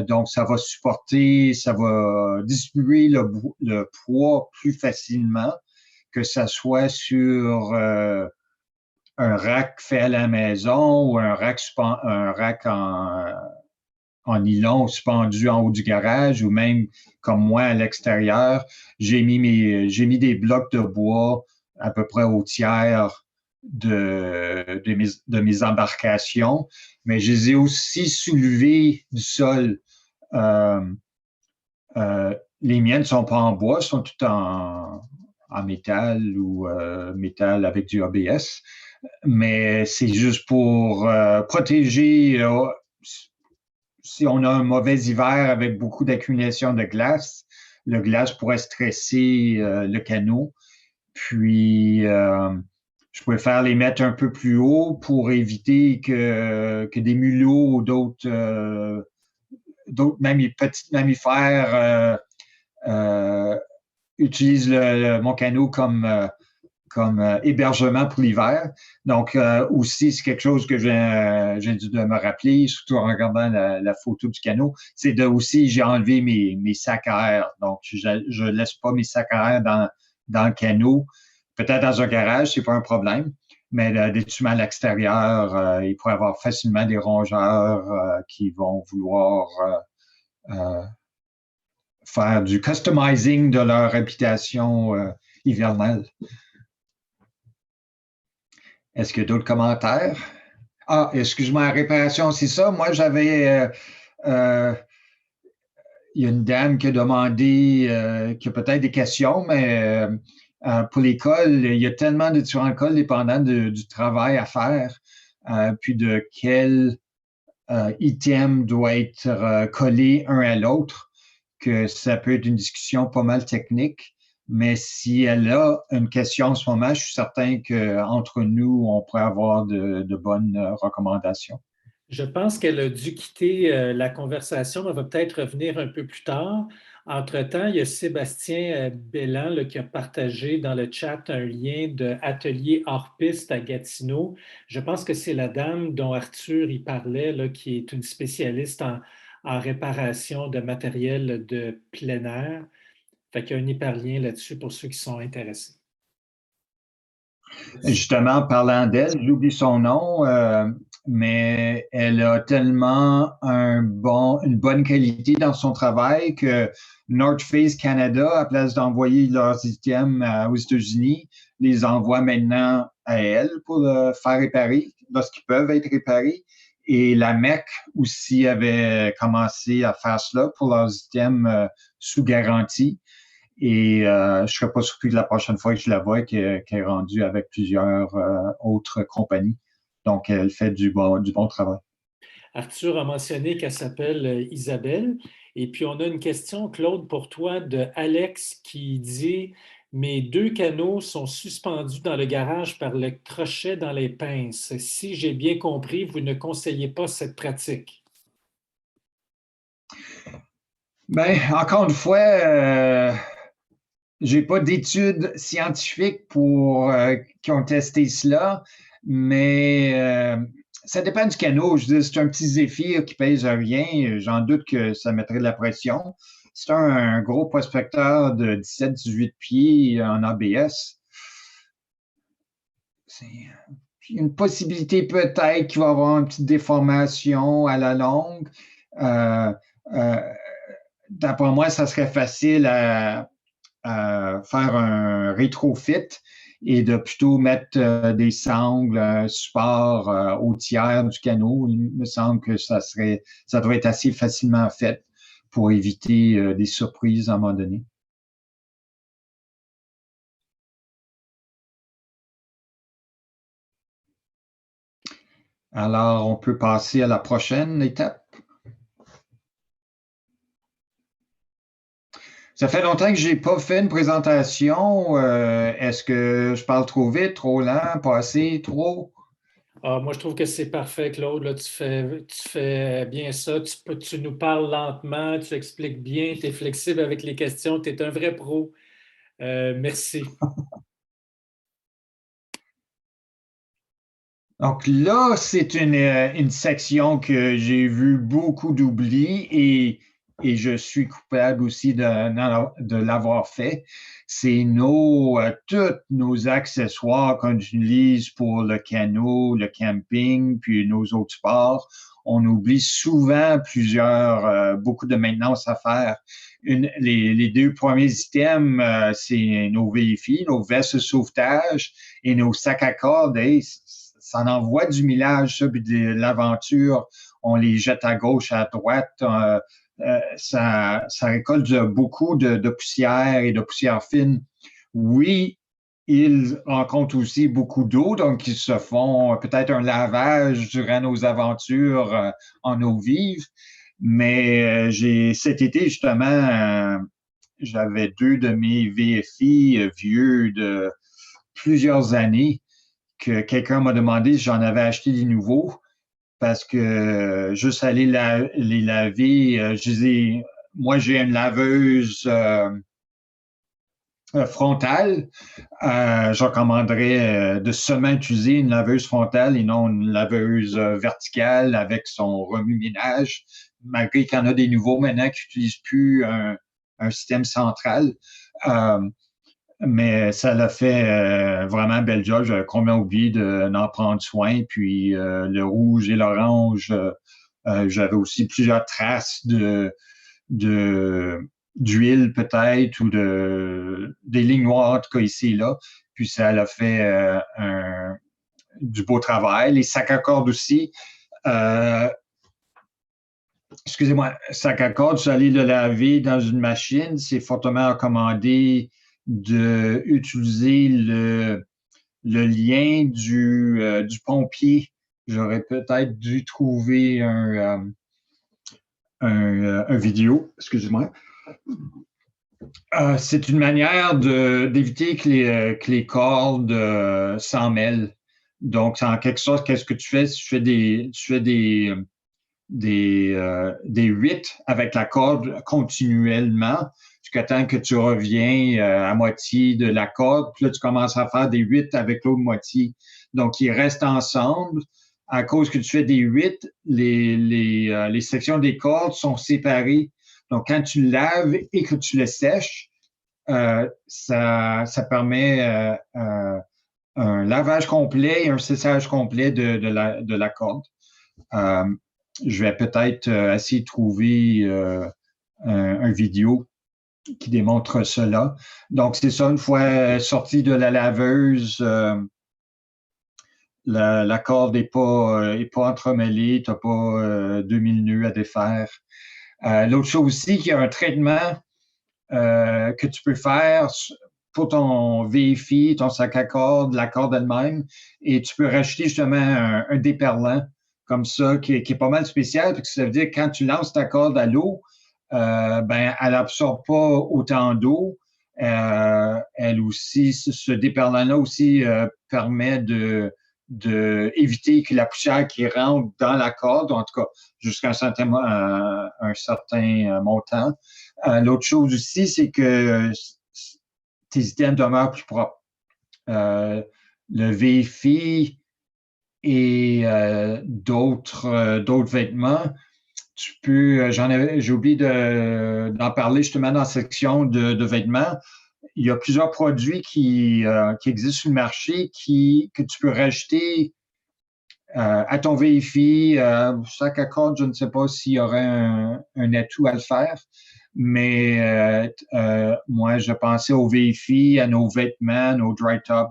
Donc, ça va supporter, ça va distribuer le poids plus facilement que ça soit sur un rack fait à la maison ou un rack en nylon suspendu en haut du garage ou même comme moi à l'extérieur. J'ai mis des blocs de bois à peu près au tiers de mes embarcations, mais je les ai aussi soulevés du sol. Les miennes ne sont pas en bois, sont toutes en métal ou métal avec du ABS. Mais c'est juste pour protéger si on a un mauvais hiver avec beaucoup d'accumulation de glace, le glace pourrait stresser le canot. Puis, je préfère les mettre un peu plus haut pour éviter que des mulots ou d'autres petits mammifères utilisent mon canot comme hébergement pour l'hiver. Donc, aussi, c'est quelque chose que j'ai dû me rappeler, surtout en regardant la photo du canot, c'est j'ai enlevé mes sacs à air. Donc, je ne laisse pas mes sacs à air dans le canot Peut-être dans un garage, c'est pas un problème, mais des tuiles à l'extérieur, il pourrait y avoir facilement des rongeurs qui vont vouloir faire du customizing de leur habitation hivernale. Est-ce qu'il y a d'autres commentaires? Ah, excuse-moi, réparation, c'est ça. Moi, j'avais... il y a une dame qui a demandé, qui a peut-être des questions, mais pour l'école, il y a tellement de différents cols dépendant du travail à faire, puis de quel item doit être collé un à l'autre, que ça peut être une discussion pas mal technique. Mais si elle a une question en ce moment, je suis certain qu'entre nous, on pourrait avoir de bonnes recommandations. Je pense qu'elle a dû quitter la conversation, mais elle va peut-être revenir un peu plus tard. Entre-temps, il y a Sébastien Belland là, qui a partagé dans le chat un lien de Atelier hors piste à Gatineau. Je pense que c'est la dame dont Arthur y parlait, là, qui est une spécialiste en réparation de matériel de plein air. Fait qu'il y a un hyperlien là-dessus pour ceux qui sont intéressés. Justement, parlant d'elle, j'oublie son nom, mais elle a tellement une bonne qualité dans son travail que North Face Canada, à place d'envoyer leurs items aux États-Unis, les envoie maintenant à elle pour le faire réparer lorsqu'ils peuvent être réparés. Et la MEC aussi avait commencé à faire cela pour leurs items sous garantie. Et je ne serais pas surpris que la prochaine fois que je la vois, qu'elle est rendue avec plusieurs autres compagnies. Donc, elle fait du bon travail. Arthur a mentionné qu'elle s'appelle Isabelle. Et puis, on a une question, Claude, pour toi, de Alex qui dit « Mes 2 canaux sont suspendus dans le garage par le crochet dans les pinces. Si j'ai bien compris, vous ne conseillez pas cette pratique. » Bien, encore une fois, j'ai pas d'études scientifiques qui ont testé cela, mais ça dépend du canot. Je dis, c'est un petit Zéphyr qui pèse rien. J'en doute que ça mettrait de la pression. C'est un gros prospecteur de 17-18 pieds en ABS. C'est une possibilité peut-être qu'il va y avoir une petite déformation à la longue. D'après moi, ça serait facile à faire un rétrofit et de plutôt mettre des sangles, un support au tiers du canot. Il me semble que ça devrait être assez facilement fait pour éviter des surprises à un moment donné. Alors, on peut passer à la prochaine étape. Ça fait longtemps que je n'ai pas fait une présentation. Est-ce que je parle trop vite, trop lent, pas assez, trop? Moi, je trouve que c'est parfait, Claude. Là, tu fais bien ça. Tu nous parles lentement, tu expliques bien, tu es flexible avec les questions. Tu es un vrai pro. Merci. Donc là, c'est une section que j'ai vu beaucoup d'oubli et je suis coupable aussi de l'avoir fait. C'est tous nos accessoires qu'on utilise pour le canot, le camping, puis nos autres sports. On oublie souvent beaucoup de maintenance à faire. Les 2 premiers items, c'est nos VFI, nos vestes de sauvetage et nos sacs à cordes. Ça en envoie du millage, ça, puis de l'aventure. On les jette à gauche, à droite. Ça récolte beaucoup de poussière et de poussière fine. Oui, ils rencontrent aussi beaucoup d'eau, donc ils se font peut-être un lavage durant nos aventures en eau vive. Mais cet été, justement, j'avais 2 de mes VFI vieux de plusieurs années que quelqu'un m'a demandé si j'en avais acheté des nouveaux parce que juste aller les laver, moi j'ai une laveuse frontale. Je recommanderais de seulement utiliser une laveuse frontale et non une laveuse verticale avec son remue-ménage, malgré qu'il y en a des nouveaux maintenant qui n'utilisent plus un système central. Mais ça l'a fait vraiment un bel job. J'avais complètement oublié d'en prendre soin. Puis le rouge et l'orange, j'avais aussi plusieurs traces d'huile peut-être ou des lignes noires, en tout cas ici et là. Puis ça l'a fait du beau travail. Les sacs à cordes aussi. Excusez-moi, sac à cordes, je suis allé le laver dans une machine. C'est fortement recommandé d'utiliser le lien du pompier. J'aurais peut-être dû trouver un vidéo, excusez-moi. C'est une manière d'éviter que les cordes s'en mêlent. Donc, en quelque sorte, qu'est-ce que tu fais? Tu fais des huit avec la corde continuellement jusqu'à temps que tu reviens à moitié de la corde. Puis là, tu commences à faire des huit avec l'autre moitié. Donc, ils restent ensemble. À cause que tu fais des huit, les sections des cordes sont séparées. Donc, quand tu laves et que tu le sèches, ça permet un lavage complet et un séchage complet de la corde. Je vais peut-être essayer de trouver un vidéo qui démontre cela. Donc, c'est ça, une fois sorti de la laveuse, la corde n'est pas entremêlée, tu n'as pas 2000 nœuds à défaire. L'autre chose aussi, qu'il y a un traitement que tu peux faire pour ton VFI, ton sac à corde, la corde elle-même, et tu peux rajouter justement un déperlant comme ça, qui est pas mal spécial, parce que ça veut dire que quand tu lances ta corde à l'eau, ben, elle absorbe pas autant d'eau. Elle aussi, ce déperlant-là aussi permet éviter que la poussière qui rentre dans la corde, en tout cas jusqu'à un certain montant. L'autre chose aussi, c'est que tes items demeurent plus propres. Le VFI et d'autres vêtements, tu peux, j'ai oublié d'en parler justement dans la section de vêtements. Il y a plusieurs produits qui existent sur le marché que tu peux rajouter à ton VFI. Sac à corde, je ne sais pas s'il y aurait un atout à le faire, mais moi, je pensais au VFI, à nos vêtements, nos dry top,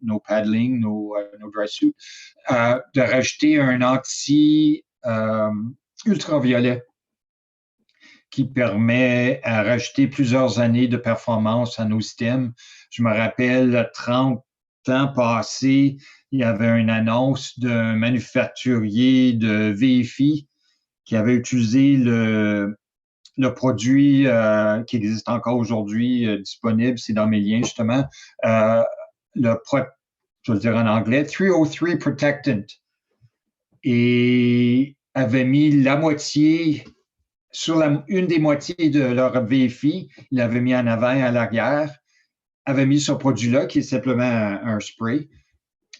nos paddling, nos dry suits, de rajouter un anti ultraviolet qui permet à rajouter plusieurs années de performance à nos systèmes. Je me rappelle, 30 ans passés, il y avait une annonce d'un manufacturier de VFI qui avait utilisé le produit qui existe encore aujourd'hui disponible, c'est dans mes liens justement, je vais le dire en anglais, 303 Protectant, et avait mis la moitié sur une des moitiés de leur VFI, il l'avait mis en avant et à l'arrière, avait mis ce produit-là qui est simplement un spray,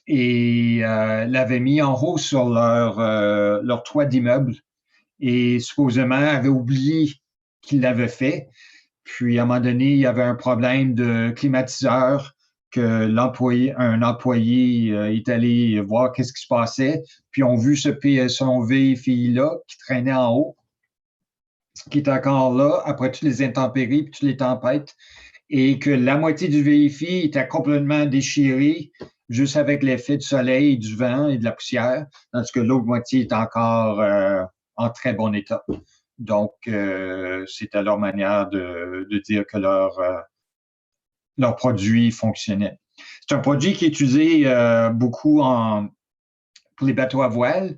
et l'avait mis en haut sur leur toit d'immeuble, et supposément avait oublié qu'il l'avait fait. Puis, à un moment donné, il y avait un problème de climatiseur que un employé est allé voir qu'est-ce qui se passait. Puis, on a vu son VFI-là qui traînait en haut, qui est encore là après toutes les intempéries et toutes les tempêtes, et que la moitié du VFI était complètement déchirée juste avec l'effet du soleil, du vent et de la poussière, tandis que l'autre moitié est encore en très bon état. Donc, c'était leur manière de dire que leur produit fonctionnait. C'est un produit qui est utilisé beaucoup pour les bateaux à voile.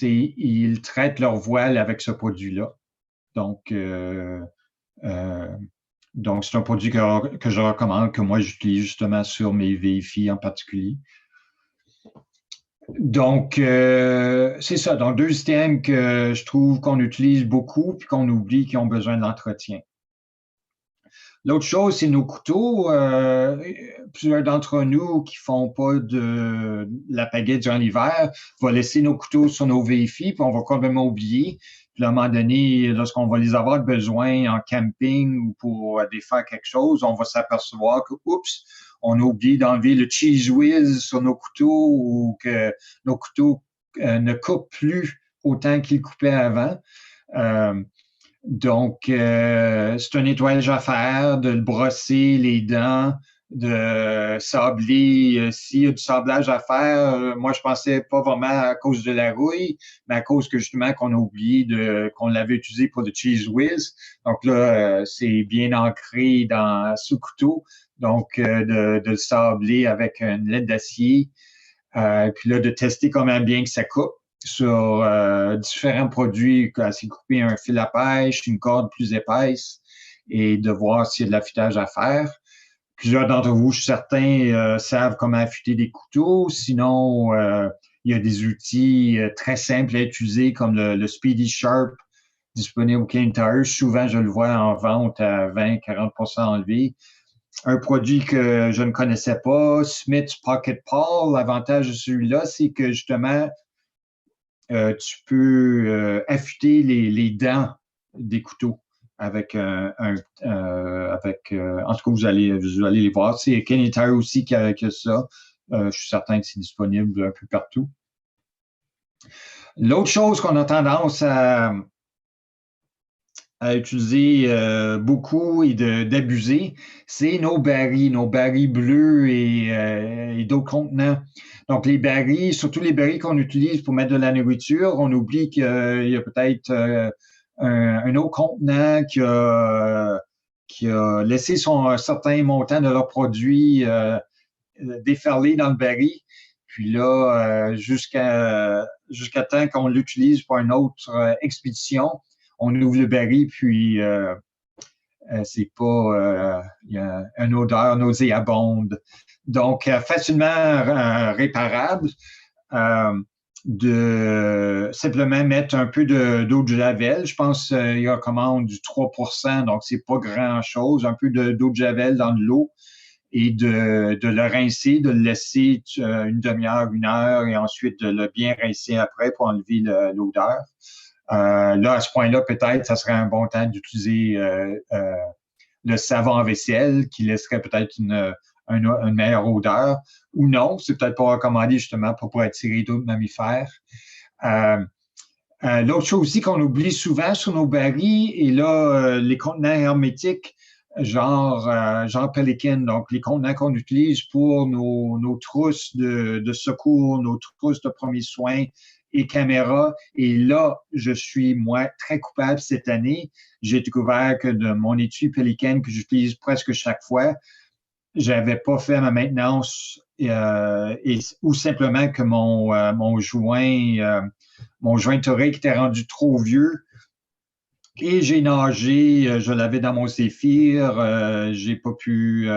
Ils traitent leur voile avec ce produit-là. Donc, c'est un produit que je recommande, que moi, j'utilise justement sur mes VFI en particulier. Donc, c'est ça. Donc, deux systèmes que je trouve qu'on utilise beaucoup puis qu'on oublie qui ont besoin de l'entretien. L'autre chose, c'est nos couteaux. Plusieurs d'entre nous qui font pas de la pagaie durant l'hiver vont laisser nos couteaux sur nos VFI, puis on va complètement oublier. Puis à un moment donné, lorsqu'on va les avoir besoin en camping ou pour défaire quelque chose, on va s'apercevoir que, oups, on a oublié d'enlever le cheese whiz sur nos couteaux ou que nos couteaux ne coupent plus autant qu'ils coupaient avant. Donc, c'est un nettoyage à faire, de le brosser les dents, de sabler. S'il y a du sablage à faire, moi, je pensais pas vraiment à cause de la rouille, mais à cause que justement qu'on a oublié qu'on l'avait utilisé pour le cheese whiz. Donc là, c'est bien ancré sous couteau. Donc, de le sabler avec une laine d'acier. Puis là, de tester comment bien que ça coupe sur différents produits, c'est couper un fil à pêche, une corde plus épaisse et de voir s'il y a de l'affûtage à faire. Plusieurs d'entre vous, je suis certain, savent comment affûter des couteaux. Sinon, il y a des outils très simples à utiliser comme le Speedy Sharp disponible au Canadian Tire. Souvent, je le vois en vente à 20-40% enlevé. Un produit que je ne connaissais pas, Smith's Pocket Pawl. L'avantage de celui-là, c'est que justement, tu peux affûter les dents des couteaux avec en tout cas, vous allez les voir. C'est Canadian Tire aussi qui a ça. Je suis certain que c'est disponible un peu partout. L'autre chose qu'on a tendance à utiliser beaucoup et d'abuser, c'est nos barils bleus et d'autres contenants. Donc, les barils, surtout les barils qu'on utilise pour mettre de la nourriture, on oublie qu'il y a peut-être un autre contenant qui a laissé un certain montant de leur produit déferler dans le baril. Puis là, jusqu'à temps qu'on l'utilise pour une autre expédition, on ouvre le baril, puis c'est pas, il y a une odeur nauséabonde. Donc, facilement réparable, de simplement mettre un peu d'eau de javel. Je pense qu'il y a commande du 3%, donc c'est pas grand-chose. Un peu d'eau de javel dans de l'eau et de le rincer, de le laisser une demi-heure, 1 heure, et ensuite de le bien rincer après pour enlever l'odeur. Là, à ce point-là, peut-être, ça serait un bon temps d'utiliser le savon à vaisselle qui laisserait peut-être une meilleure odeur. Ou non, c'est peut-être pas recommandé justement pour attirer d'autres mammifères. L'autre chose aussi qu'on oublie souvent sur nos barils, et là, les contenants hermétiques, genre Pelican, donc les contenants qu'on utilise pour nos trousses de secours, nos trousses de premiers soins, et caméra. Et là, je suis, moi, très coupable cette année. J'ai découvert que de mon étui Pelican que j'utilise presque chaque fois, j'avais pas fait ma maintenance ou simplement que mon joint torique était rendu trop vieux. Et j'ai nagé, je l'avais dans mon Zéphyr, j'ai pas pu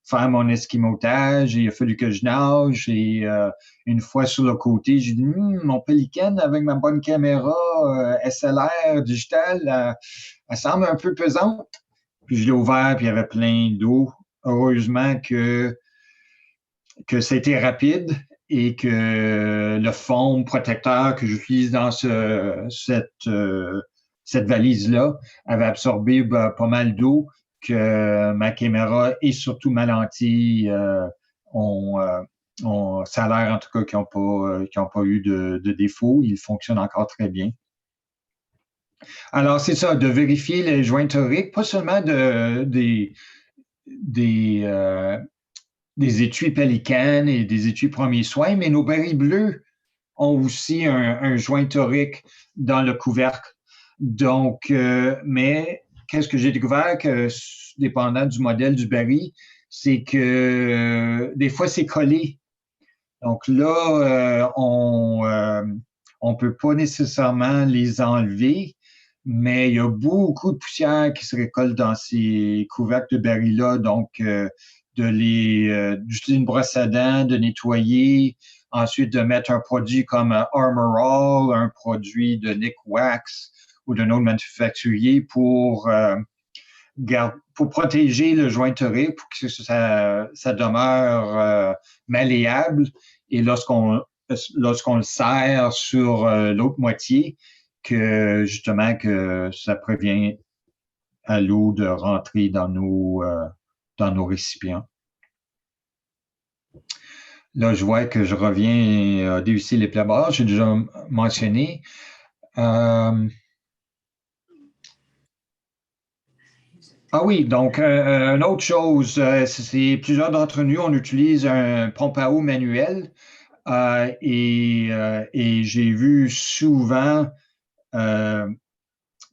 faire mon esquimotage, il a fallu que je nage et une fois sur le côté, j'ai dit mon Pelican avec ma bonne caméra SLR digitale, elle semble un peu pesante. Puis je l'ai ouvert, puis il y avait plein d'eau. Heureusement que c'était rapide et que le foam protecteur que j'utilise dans cette valise-là avait absorbé pas mal d'eau, que ma caméra et surtout ma lentille ça a l'air en tout cas qu'ils n'ont pas eu de défaut. Ils fonctionnent encore très bien. Alors, c'est ça, de vérifier les joints toriques, pas seulement des étuis Pelican et des étuis premiers soins, mais nos barils bleus ont aussi un joint torique dans le couvercle. Donc, mais qu'est-ce que j'ai découvert que, dépendant du modèle du baril, c'est que des fois, c'est collé. Donc là, on peut pas nécessairement les enlever, mais il y a beaucoup de poussière qui se récolte dans ces couvercles de barils-là. Donc, d'utiliser une brosse à dents, de nettoyer, ensuite de mettre un produit comme Armor All, un produit de Nick Wax ou d'un autre manufacturier pour protéger le joint torique, pour que ça demeure malléable. Et lorsqu'on le serre sur l'autre moitié, que justement que ça prévient à l'eau de rentrer dans nos récipients. Là, je vois que je reviens à dévisser les plabards, j'ai déjà mentionné. Ah oui, donc une autre chose, c'est plusieurs d'entre nous, on utilise un pompe à eau manuel et j'ai vu souvent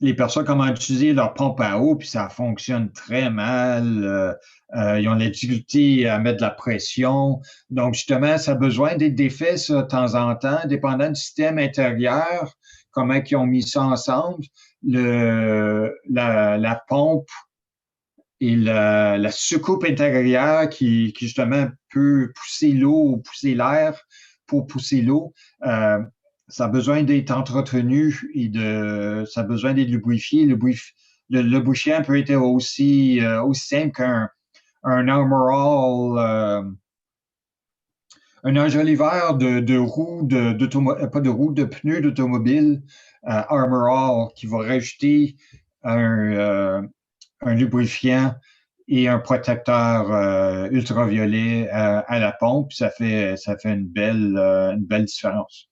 les personnes comment utiliser leur pompe à eau, puis ça fonctionne très mal. Ils ont la difficulté à mettre de la pression. Donc, justement, ça a besoin d'être défait ça, de temps en temps, dépendant du système intérieur, comment ils ont mis ça ensemble. La pompe et la soucoupe intérieure qui justement peut pousser l'eau ou pousser l'air pour pousser l'eau. Ça a besoin d'être entretenu et ça a besoin d'être lubrifié. Le lubrifiant peut être aussi simple qu'un Armor All, un enjoliveur de roues pas de roues, de pneus d'automobile Armor All qui va rajouter un lubrifiant et un protecteur ultraviolet à la pompe. Ça fait une belle différence.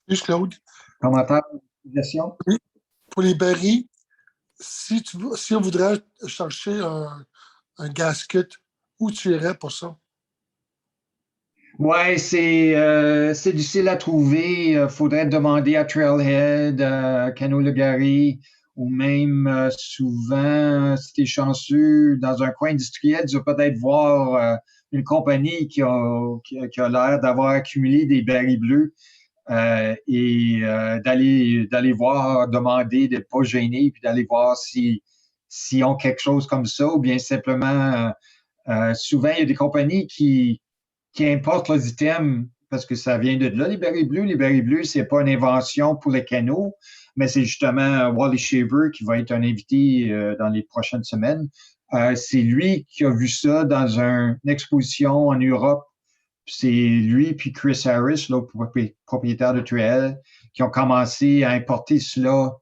Oui, Claude. Commentaire, suggestion? Oui. Pour les barils, si on voudrait chercher un gasket, où tu irais pour ça? Ouais, c'est difficile à trouver. Faudrait demander à Trailhead, Canot-le-Garry, ou même souvent, si tu es chanceux, dans un coin industriel, tu vas peut-être voir une compagnie qui a l'air d'avoir accumulé des barils bleus et d'aller voir, demander, de ne pas gêner, puis d'aller voir s'ils ont quelque chose comme ça, ou bien simplement, souvent, il y a des compagnies qui importent les items parce que ça vient de là, les barils bleus. Les barils bleus, c'est pas une invention pour les canaux, mais c'est justement Wally Shaver qui va être un invité dans les prochaines semaines. C'est lui qui a vu ça dans une exposition en Europe. C'est lui puis Chris Harris, l'autre propriétaire de Trail, qui ont commencé à importer cela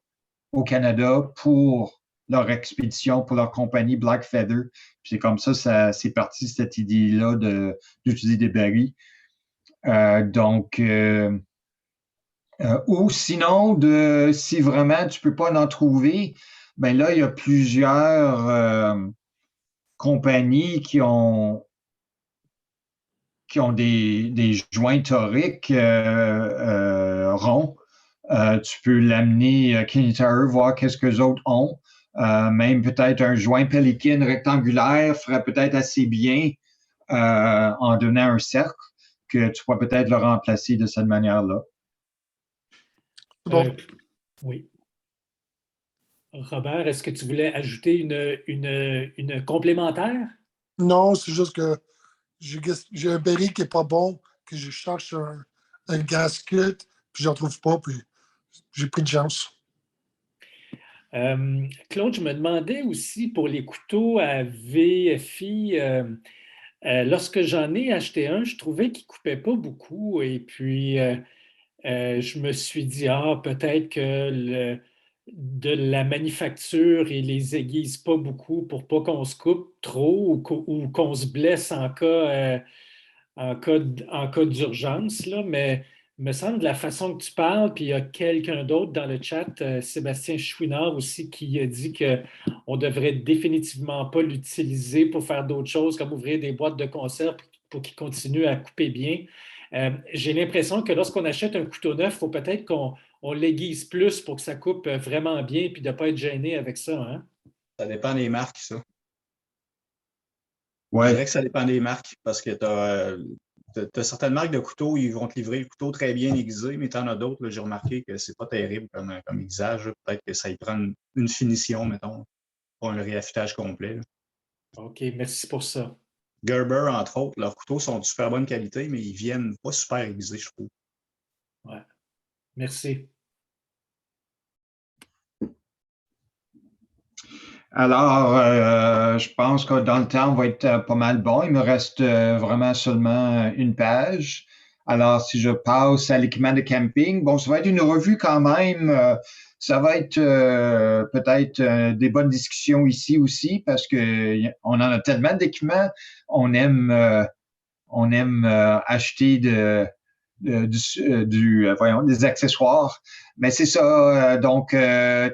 au Canada pour leur expédition, pour leur compagnie Black Feather. Puis c'est comme ça, c'est parti cette idée-là d'utiliser des barils. Ou sinon, si vraiment tu peux pas en trouver, ben là, il y a plusieurs compagnies qui ont des joints toriques ronds. Tu peux l'amener à Kenny Tire, voir qu'est-ce que les autres ont. Même peut-être un joint Pelican rectangulaire ferait peut-être assez bien en devenant un cercle que tu pourrais peut-être le remplacer de cette manière-là. Bon. Oui. Robert, est-ce que tu voulais ajouter une complémentaire? Non, c'est juste que j'ai un baril qui n'est pas bon, que je cherche un gasket, puis je n'en trouve pas, puis j'ai pris de chance. Claude, je me demandais aussi pour les couteaux à VFI, lorsque j'en ai acheté un, je trouvais qu'il ne coupait pas beaucoup et puis je me suis dit, peut-être que de la manufacture, ils les aiguisent pas beaucoup pour pas qu'on se coupe trop ou qu'on se blesse en cas d'urgence, là, mais il me semble de la façon que tu parles, puis il y a quelqu'un d'autre dans le chat, Sébastien Chouinard aussi, qui a dit qu'on ne devrait définitivement pas l'utiliser pour faire d'autres choses, comme ouvrir des boîtes de conserve pour qu'il continue à couper bien. J'ai l'impression que lorsqu'on achète un couteau neuf, il faut peut-être qu'on l'aiguise plus pour que ça coupe vraiment bien, puis de ne pas être gêné avec ça. Hein? Ça dépend des marques, ça. Ouais. Je dirais que ça dépend des marques parce que tu as certaines marques de couteaux, ils vont te livrer le couteau très bien aiguisé, mais tu en as d'autres, j'ai remarqué que c'est pas terrible comme aiguisage. Peut-être que ça y prend une finition, mettons, pas un réaffûtage complet. Là. OK, merci pour ça. Gerber, entre autres, leurs couteaux sont de super bonne qualité, mais ils viennent pas super aiguisés, je trouve. Ouais. Merci. Alors, je pense que dans le temps, on va être pas mal bon. Il me reste vraiment seulement une page. Alors, si je passe à l'équipement de camping, bon, ça va être une revue quand même. Ça va être peut-être des bonnes discussions ici aussi parce que on en a tellement d'équipements. On aime acheter voyons, des accessoires. Mais c'est ça. Donc,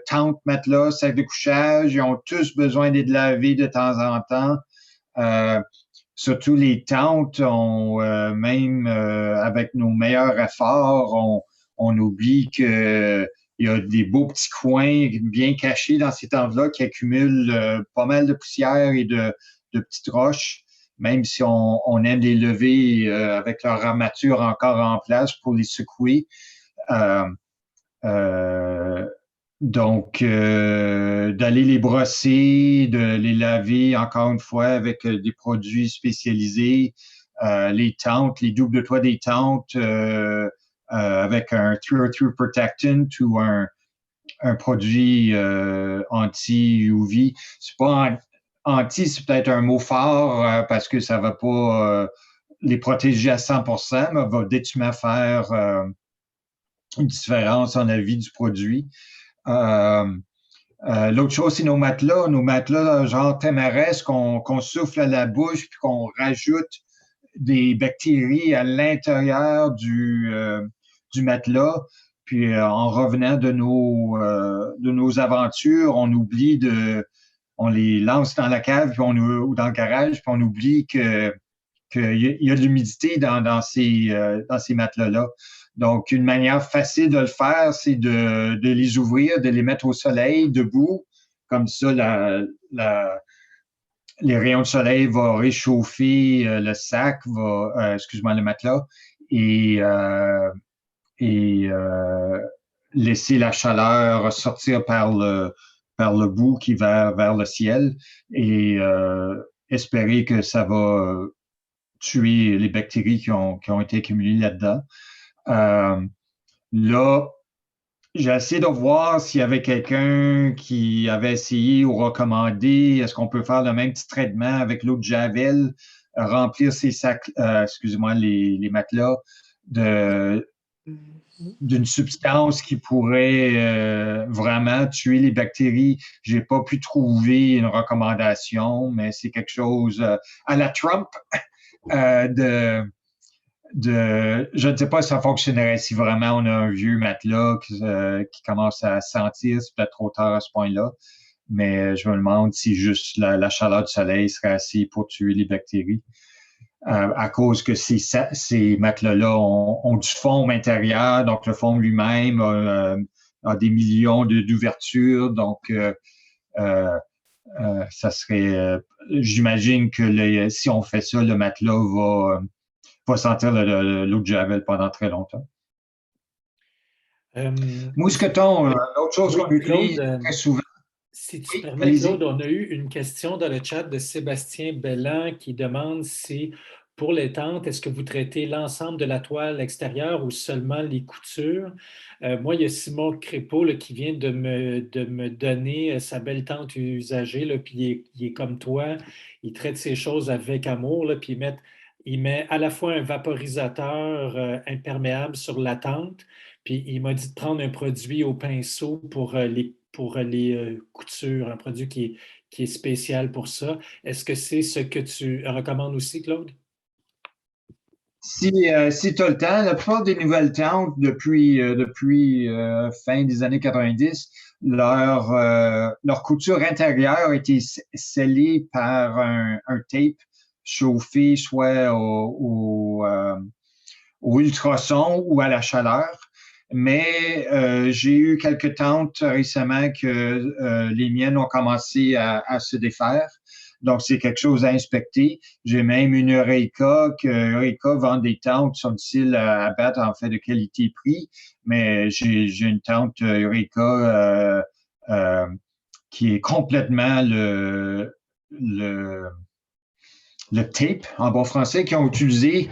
tente, matelas, sac de couchage, ils ont tous besoin d'être lavés de temps en temps. Surtout les tentes, même avec nos meilleurs efforts, on oublie que il y a des beaux petits coins bien cachés dans ces tentes-là qui accumulent pas mal de poussière et de petites roches, même si on aime les lever avec leur armature encore en place pour les secouer. Euh, euh, donc, d'aller les brosser, de les laver encore une fois avec des produits spécialisés, les tentes, les doubles toits des tentes avec un through protectant ou un produit anti-UV. C'est pas anti, c'est peut-être un mot fort parce que ça va pas les protéger à 100%, mais va définitivement faire une différence en la vie du produit. L'autre chose, c'est nos matelas genre Temares qu'on souffle à la bouche puis qu'on rajoute des bactéries à l'intérieur du matelas. Puis en revenant de nos aventures, on les lance dans la cave puis ou dans le garage, puis on oublie qu'il y a de l'humidité dans ces matelas-là. Donc, une manière facile de le faire, c'est de les ouvrir, de les mettre au soleil, debout. Comme ça, les rayons de soleil vont réchauffer le sac, le matelas, et laisser la chaleur sortir par le bout qui va vers le ciel et espérer que ça va tuer les bactéries qui ont été accumulées là-dedans. Là, j'ai essayé de voir s'il y avait quelqu'un qui avait essayé ou recommandé, est-ce qu'on peut faire le même petit traitement avec l'eau de Javel, remplir ces sacs, les matelas d'une substance qui pourrait vraiment tuer les bactéries. J'ai pas pu trouver une recommandation, mais c'est quelque chose à la Trump je ne sais pas si ça fonctionnerait si vraiment on a un vieux matelas qui commence à sentir, c'est peut-être trop tard à ce point-là, mais je me demande si juste la chaleur du soleil serait assez pour tuer les bactéries. À cause que ces matelas-là ont du foam intérieur, donc le foam lui-même a des millions d'ouvertures, donc ça serait, j'imagine que si on fait ça, le matelas va sentir l'eau de Javel pendant très longtemps. Mousqueton, autre chose qu'on utilise très souvent. Si tu permets, Claude, on a eu une question dans le chat de Sébastien Bellan qui demande si, pour les tentes, est-ce que vous traitez l'ensemble de la toile extérieure ou seulement les coutures? Moi, il y a Simon Crépeau là, qui vient de me donner sa belle tente usagée, là, puis il est comme toi, il traite ces choses avec amour, là, puis il met à la fois un vaporisateur imperméable sur la tente, puis il m'a dit de prendre un produit au pinceau pour les coutures, un produit qui est spécial pour ça. Est-ce que c'est ce que tu recommandes aussi, Claude? Si tu as le temps, la plupart des nouvelles tentes depuis fin des années 90, leur couture intérieure a été scellée par un tape chauffé soit au ultrason ou à la chaleur. Mais j'ai eu quelques tentes récemment que les miennes ont commencé à se défaire. Donc, c'est quelque chose à inspecter. J'ai même une Eureka Eureka vend des tentes qui sont difficiles à battre en fait de qualité-prix, mais j'ai une tente Eureka qui est complètement le tape, en bon français, qu'ils ont utilisé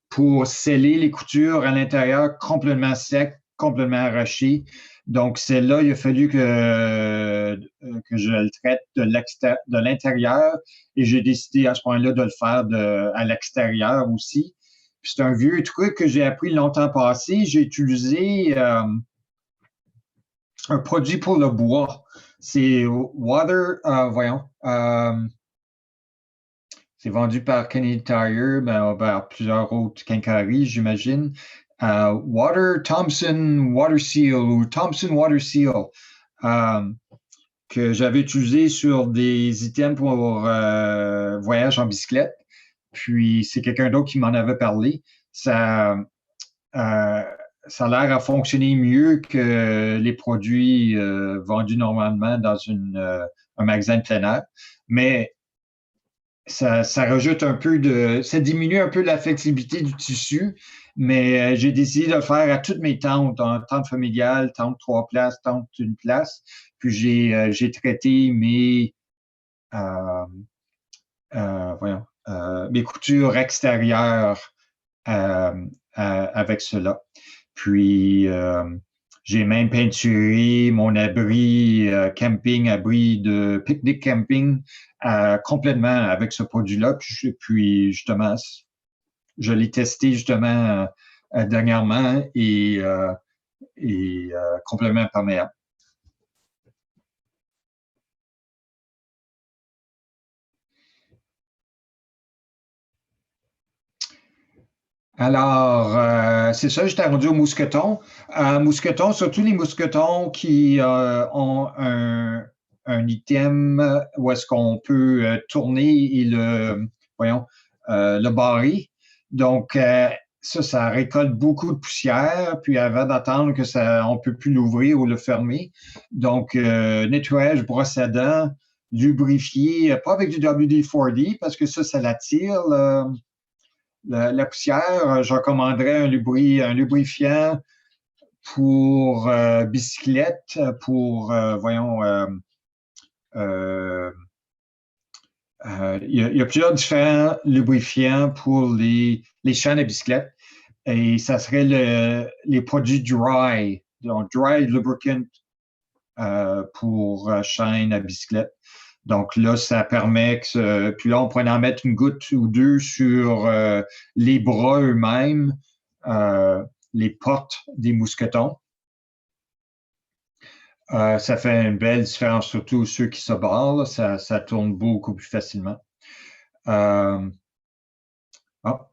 pour sceller les coutures à l'intérieur complètement sec, complètement arraché. Donc, celle-là, il a fallu que je le traite de l'intérieur et j'ai décidé à ce point-là de le faire à l'extérieur aussi. C'est un vieux truc que j'ai appris longtemps passé. J'ai utilisé un produit pour le bois. C'est c'est vendu par Canadian Tire, par plusieurs autres quincailleries, j'imagine. Thompson Water Seal ou Thompson Water Seal, que j'avais utilisé sur des items pour voyage en bicyclette. Puis c'est quelqu'un d'autre qui m'en avait parlé. Ça a l'air à fonctionner mieux que les produits vendus normalement dans un magasin de plein air. Mais ça rajoute un peu ça diminue un peu la flexibilité du tissu, mais j'ai décidé de le faire à toutes mes tentes, en tente familiale, tente 3 places, tente 1 place. Puis j'ai traité mes coutures extérieures avec cela. Puis j'ai même peinturé mon abri camping, abri de pique-nique camping complètement avec ce produit-là. Puis justement, je l'ai testé justement dernièrement et complètement imperméable. Alors, c'est ça, j'étais rendu au mousqueton. Mousqueton, surtout les mousquetons qui ont un item où est-ce qu'on peut tourner et le barrer. Donc, ça récolte beaucoup de poussière, puis avant d'attendre on ne peut plus l'ouvrir ou le fermer. Donc, nettoyage, brosse à dents, lubrifier, pas avec du WD-40 parce que ça l'attire, la poussière. Je recommanderais un lubrifiant pour bicyclette, pour, il y a plusieurs différents lubrifiants pour les chaînes à bicyclette et ça serait les produits dry, donc dry lubricant pour chaîne à bicyclette. Donc là, ça permet puis là, on pourrait en mettre une goutte ou deux sur les bras eux-mêmes, les portes des mousquetons. Ça fait une belle différence, surtout ceux qui se barrent, ça tourne beaucoup plus facilement.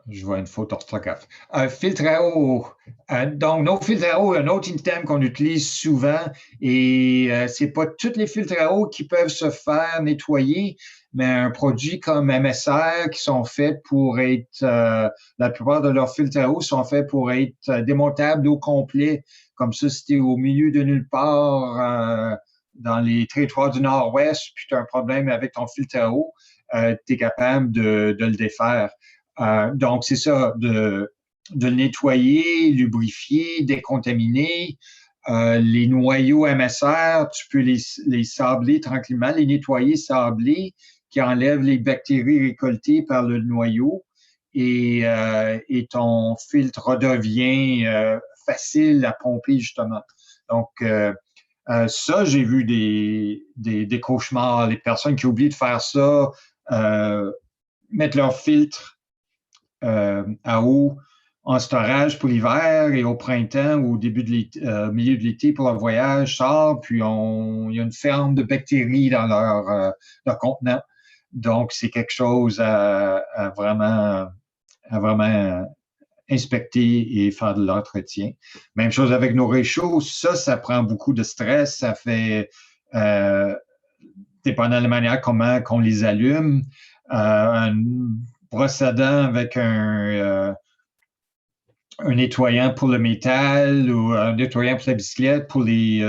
Je vois une faute d'orthographe. Filtre à eau. Donc, nos filtres à eau, un autre item qu'on utilise souvent, et c'est pas tous les filtres à eau qui peuvent se faire nettoyer, mais un produit comme MSR qui sont faits pour être, la plupart de leurs filtres à eau sont faits pour être démontables au complet. Comme ça, si tu es au milieu de nulle part, dans les territoires du Nord-Ouest, puis tu as un problème avec ton filtre à eau, tu es capable de le défaire. Donc, c'est ça, de le nettoyer, lubrifier, décontaminer. Les noyaux MSR, tu peux les sabler tranquillement, les nettoyer, sabler, qui enlèvent les bactéries récoltées par le noyau et ton filtre redevient facile à pomper, justement. Donc, ça, j'ai vu des cauchemars, les personnes qui oublient de faire ça, mettre leur filtre à eau en storage pour l'hiver et au printemps ou au début de l'été, milieu de l'été pour leur voyage, puis il y a une ferme de bactéries dans leur contenant. Donc, c'est quelque chose à vraiment inspecter et faire de l'entretien. Même chose avec nos réchauds, ça prend beaucoup de stress, ça fait, dépendant de la manière comment qu'on les allume, une brosse à dents avec un nettoyant pour le métal ou un nettoyant pour la bicyclette, pour les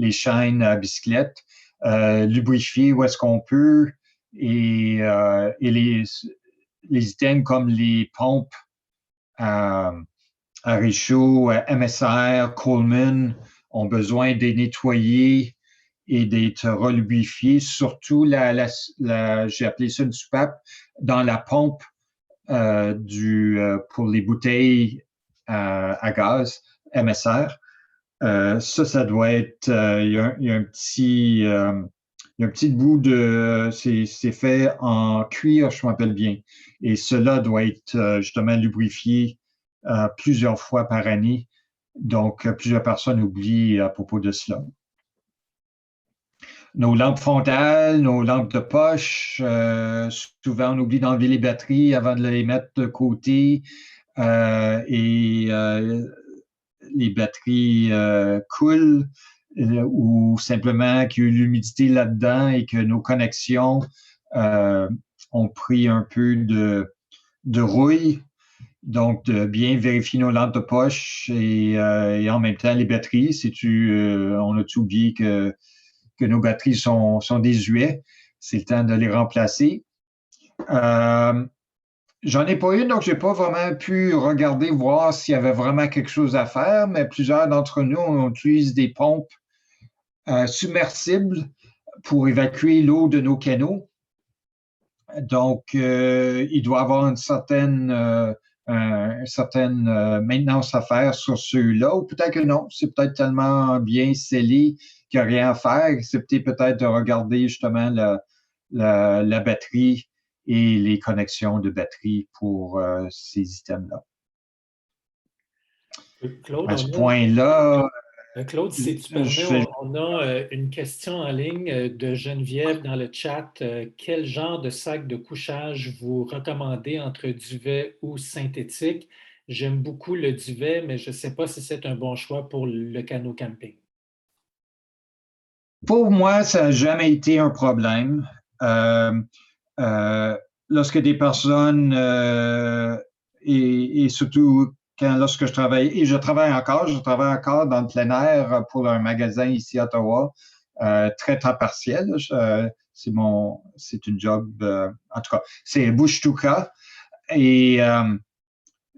chaînes à bicyclette, lubrifier où est-ce qu'on peut et les items comme les pompes à réchaud, MSR, Coleman ont besoin d'être nettoyés et d'être relubrifiés, surtout j'ai appelé ça une soupape, dans la pompe pour les bouteilles à gaz, MSR. Ça doit être, il y a un petit Il y a un petit bout de, c'est fait en cuir, je m'appelle bien. Et cela doit être justement lubrifié plusieurs fois par année. Donc, plusieurs personnes oublient à propos de cela. Nos lampes frontales, nos lampes de poche, souvent on oublie d'enlever les batteries avant de les mettre de côté. Et les batteries coulent ou simplement qu'il y a eu l'humidité là-dedans et que nos connexions ont pris un peu de rouille. Donc, de bien vérifier nos lampes de poche et en même temps les batteries. On a-tu oublié que nos batteries sont désuètes? C'est le temps de les remplacer. J'en ai pas une, donc j'ai pas vraiment pu regarder, voir s'il y avait vraiment quelque chose à faire, mais plusieurs d'entre nous, on utilise des pompes submersibles pour évacuer l'eau de nos canaux. Donc, il doit y avoir une certaine maintenance à faire sur ceux-là, ou peut-être que non, c'est peut-être tellement bien scellé qu'il n'y a rien à faire, excepté peut-être de regarder justement la batterie et les connexions de batterie pour ces items-là. Claude, à ce point-là, Claude, si tu permets, on a une question en ligne de Geneviève dans le chat. Quel genre de sac de couchage vous recommandez entre duvet ou synthétique? J'aime beaucoup le duvet, mais je ne sais pas si c'est un bon choix pour le canot camping. Pour moi, ça n'a jamais été un problème. Lorsque des personnes, et surtout lorsque je travaille, et je travaille encore dans le plein air pour un magasin ici à Ottawa, très temps partiel. C'est une job, en tout cas, c'est bouche-touka. Et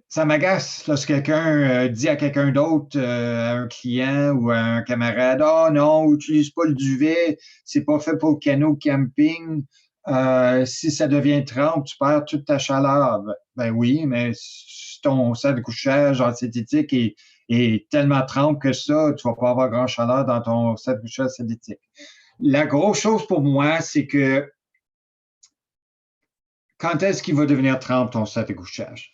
ça m'agace lorsque quelqu'un dit à quelqu'un d'autre, à un client ou à un camarade, « Ah non, utilise pas le duvet, c'est pas fait pour le canot camping. Si ça devient trempe, tu perds toute ta chaleur. » Ben oui, mais si ton sac de couchage en synthétique est tellement trempe que ça, tu vas pas avoir grand chaleur dans ton sac de couchage synthétique. La grosse chose pour moi, c'est que quand est-ce qu'il va devenir trempe ton sac de couchage?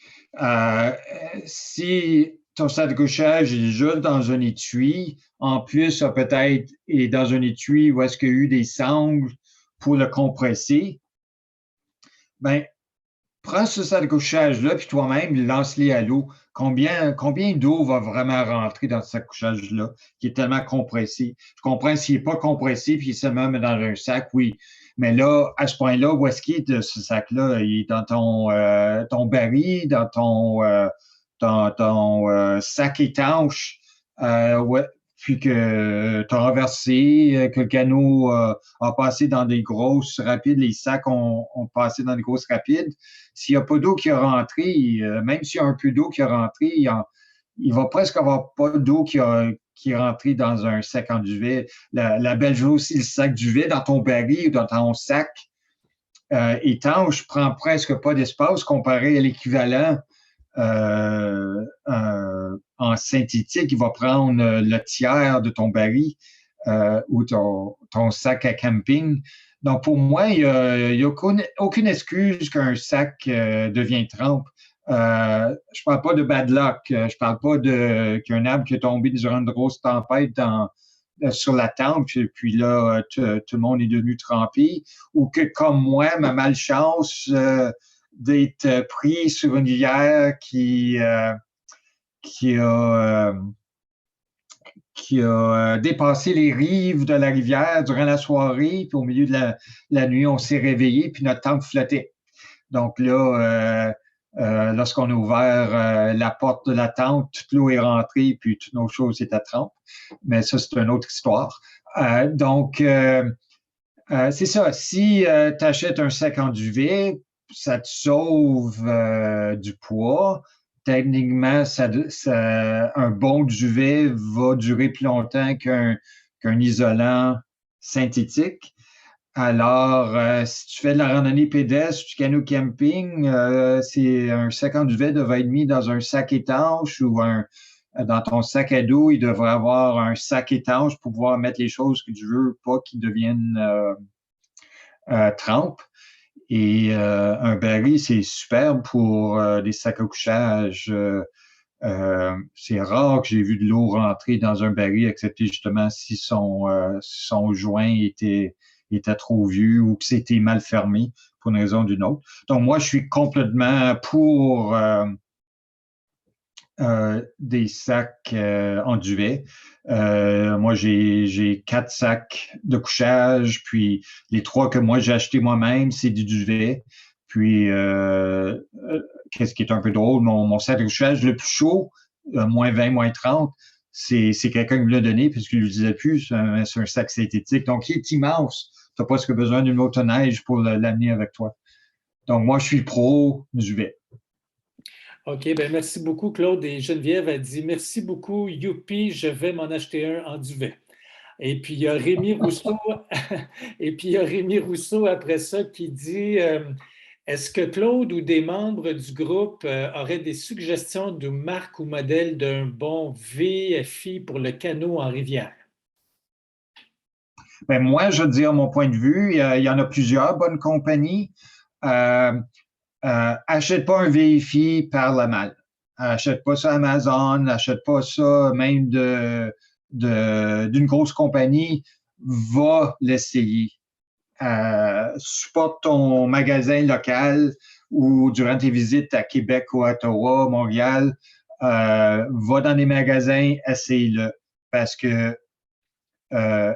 Si ton sac de couchage est juste dans un étui, en plus, peut-être est dans un étui où est-ce qu'il y a eu des sangles pour le compresser, ben, prends ce sac de couchage-là, puis toi-même, lance-les à l'eau. Combien d'eau va vraiment rentrer dans ce sac de couchage-là, qui est tellement compressé? Je comprends s'il n'est pas compressé, puis il se met dans un sac, oui. Mais là, à ce point-là, où est-ce qu'il est ce sac-là? Il est dans ton baril, dans ton sac étanche, ouais, puis que tu as renversé, que le canot a passé dans des grosses rapides, les sacs ont passé dans des grosses rapides. S'il n'y a pas d'eau qui est rentrée, même s'il y a un peu d'eau qui est rentrée, il va presque avoir pas d'eau qui est rentrée dans un sac en duvet. La belle chose, c'est le sac duvet dans ton baril ou dans ton sac étanche prend presque pas d'espace comparé à l'équivalent en synthétique. Il va prendre le tiers de ton baril ou ton sac à camping. Donc, pour moi, il n'y a aucune excuse qu'un sac devienne trempe. Je ne parle pas de bad luck. Je ne parle pas qu'un arbre qui est tombé durant une grosse tempête sur la tente, puis là, tout le monde est devenu trempé. Ou que, comme moi, ma malchance d'être pris sur une rivière qui a dépassé les rives de la rivière durant la soirée, puis au milieu de la nuit, on s'est réveillé, puis notre tente flottait. Donc là, lorsqu'on a ouvert la porte de la tente, toute l'eau est rentrée, puis toutes nos choses étaient trempes. Mais ça, c'est une autre histoire. Donc, c'est ça. Si tu achètes un sac en duvet, ça te sauve du poids. Techniquement, un bon duvet va durer plus longtemps qu'un isolant synthétique. Alors, si tu fais de la randonnée pédestre, du canot camping, c'est un sac en duvet devrait être mis dans un sac étanche ou dans ton sac à dos, il devrait avoir un sac étanche pour pouvoir mettre les choses que tu veux pas qui deviennent trempe. Et un baril, c'est superbe pour des sacs à couchage. C'est rare que j'ai vu de l'eau rentrer dans un baril, excepté justement si son joint était trop vieux ou que c'était mal fermé pour une raison ou d'une autre. Donc, moi, je suis complètement pour des sacs en duvet. Moi, j'ai 4 sacs de couchage, puis les 3 que moi j'ai achetés moi-même, c'est du duvet. Puis, qu'est-ce qui est un peu drôle, mon sac de couchage le plus chaud, moins 20, moins 30, c'est quelqu'un qui me l'a donné puisqu'il ne l'utilisait plus. C'est un sac synthétique. Donc, il est immense. Tu n'as pas ce que besoin d'une motoneige pour l'amener avec toi. Donc, moi, je suis pro duvet. OK, ben merci beaucoup, Claude. Et Geneviève a dit merci beaucoup, youpi, je vais m'en acheter un en duvet. Et puis il y a Rémi Rousseau, et puis il y a Rémi Rousseau après ça qui dit est-ce que Claude ou des membres du groupe auraient des suggestions de marque ou modèle d'un bon VFI pour le canot en rivière? Ben moi, je veux dire mon point de vue, il y en a plusieurs bonnes compagnies. Achète pas un VFI par la malle. Achète pas ça Amazon, achète pas ça même d'une grosse compagnie. Va l'essayer. Supporte ton magasin local ou durant tes visites à Québec ou à Ottawa, Montréal, va dans les magasins, essaye-le. Parce que un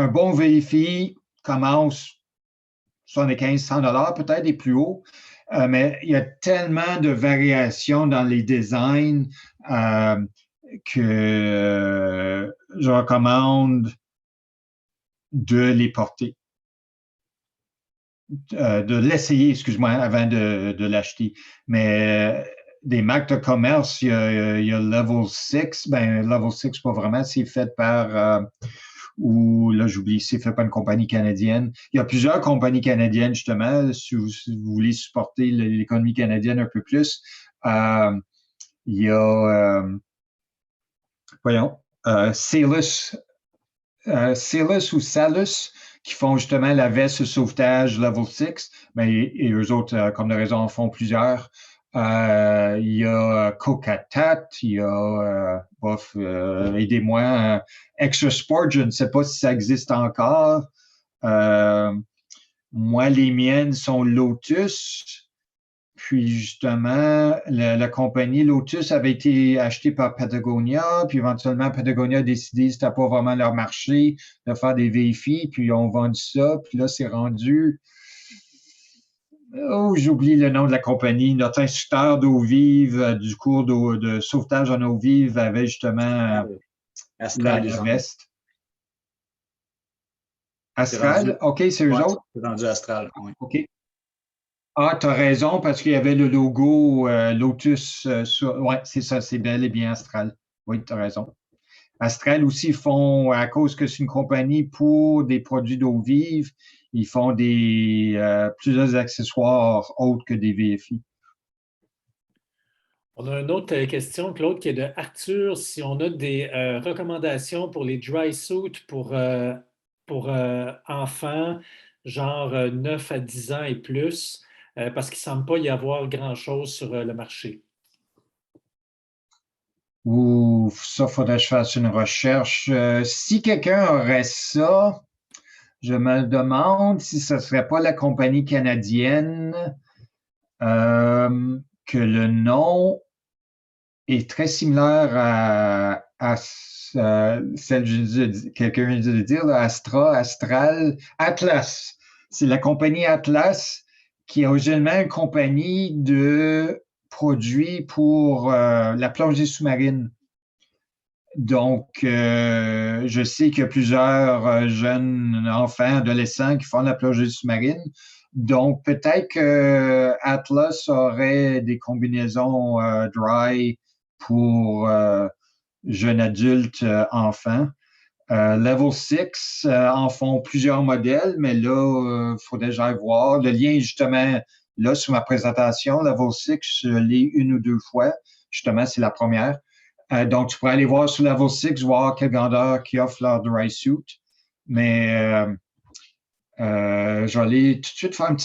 bon VFI commence 75-100 $ peut-être et plus haut. Mais il y a tellement de variations dans les designs que je recommande de les porter. De l'essayer, excuse-moi, avant de l'acheter. Mais des marques de commerce, il y a Level 6. Ben, Level 6, pas vraiment, c'est fait par... ou là, j'oublie, c'est fait par une compagnie canadienne. Il y a plusieurs compagnies canadiennes, justement, si vous voulez supporter l'économie canadienne un peu plus. Il y a, Salus ou Salus, qui font justement la veste de sauvetage Level 6, et eux autres, comme de raison, en font plusieurs. Il y a Cocatat, il y a, aidez-moi, Extra Sport, je ne sais pas si ça existe encore. Moi, les miennes sont Lotus. Puis justement, la compagnie Lotus avait été achetée par Patagonia, puis éventuellement Patagonia a décidé que c'était pas vraiment leur marché de faire des VFI, puis ils ont vendu ça, puis là, c'est rendu... Oh, j'oublie le nom de la compagnie. Notre instructeur d'eau vive du cours de sauvetage en eau vive avait justement la veste. Astral? OK, c'est eux autres? C'est rendu Astral, oui. OK. Ah, tu as raison, parce qu'il y avait le logo Lotus sur... Oui, c'est ça, c'est bel et bien Astral. Oui, tu as raison. Astral aussi font, à cause que c'est une compagnie pour des produits d'eau vive, ils font plusieurs accessoires autres que des VFI. On a une autre question, Claude, qui est de Arthur. Si on a des recommandations pour les dry suits pour enfants, genre 9 à 10 ans et plus, parce qu'il ne semble pas y avoir grand-chose sur le marché. Ouf, ça, faudrait que je fasse une recherche. Si quelqu'un aurait ça, je me demande si ce ne serait pas la compagnie canadienne, que le nom est très similaire à celle que quelqu'un vient de dire, là, Astral, Atlas. C'est la compagnie Atlas qui est originellement une compagnie de produits pour la plongée sous-marine. Donc, je sais qu'il y a plusieurs jeunes enfants, adolescents qui font la plongée sous-marine. Donc, peut-être que Atlas aurait des combinaisons dry pour jeunes adultes, enfants. Level 6 en font plusieurs modèles, mais là, il faudrait que j'aille voir. Le lien, justement, là, sur ma présentation, Level 6, je l'ai une ou deux fois. Justement, c'est la première. Donc, tu pourrais aller voir sur Level 6, voir quelle grandeur qui offre leur dry suit. Mais Je vais aller tout de suite faire un petit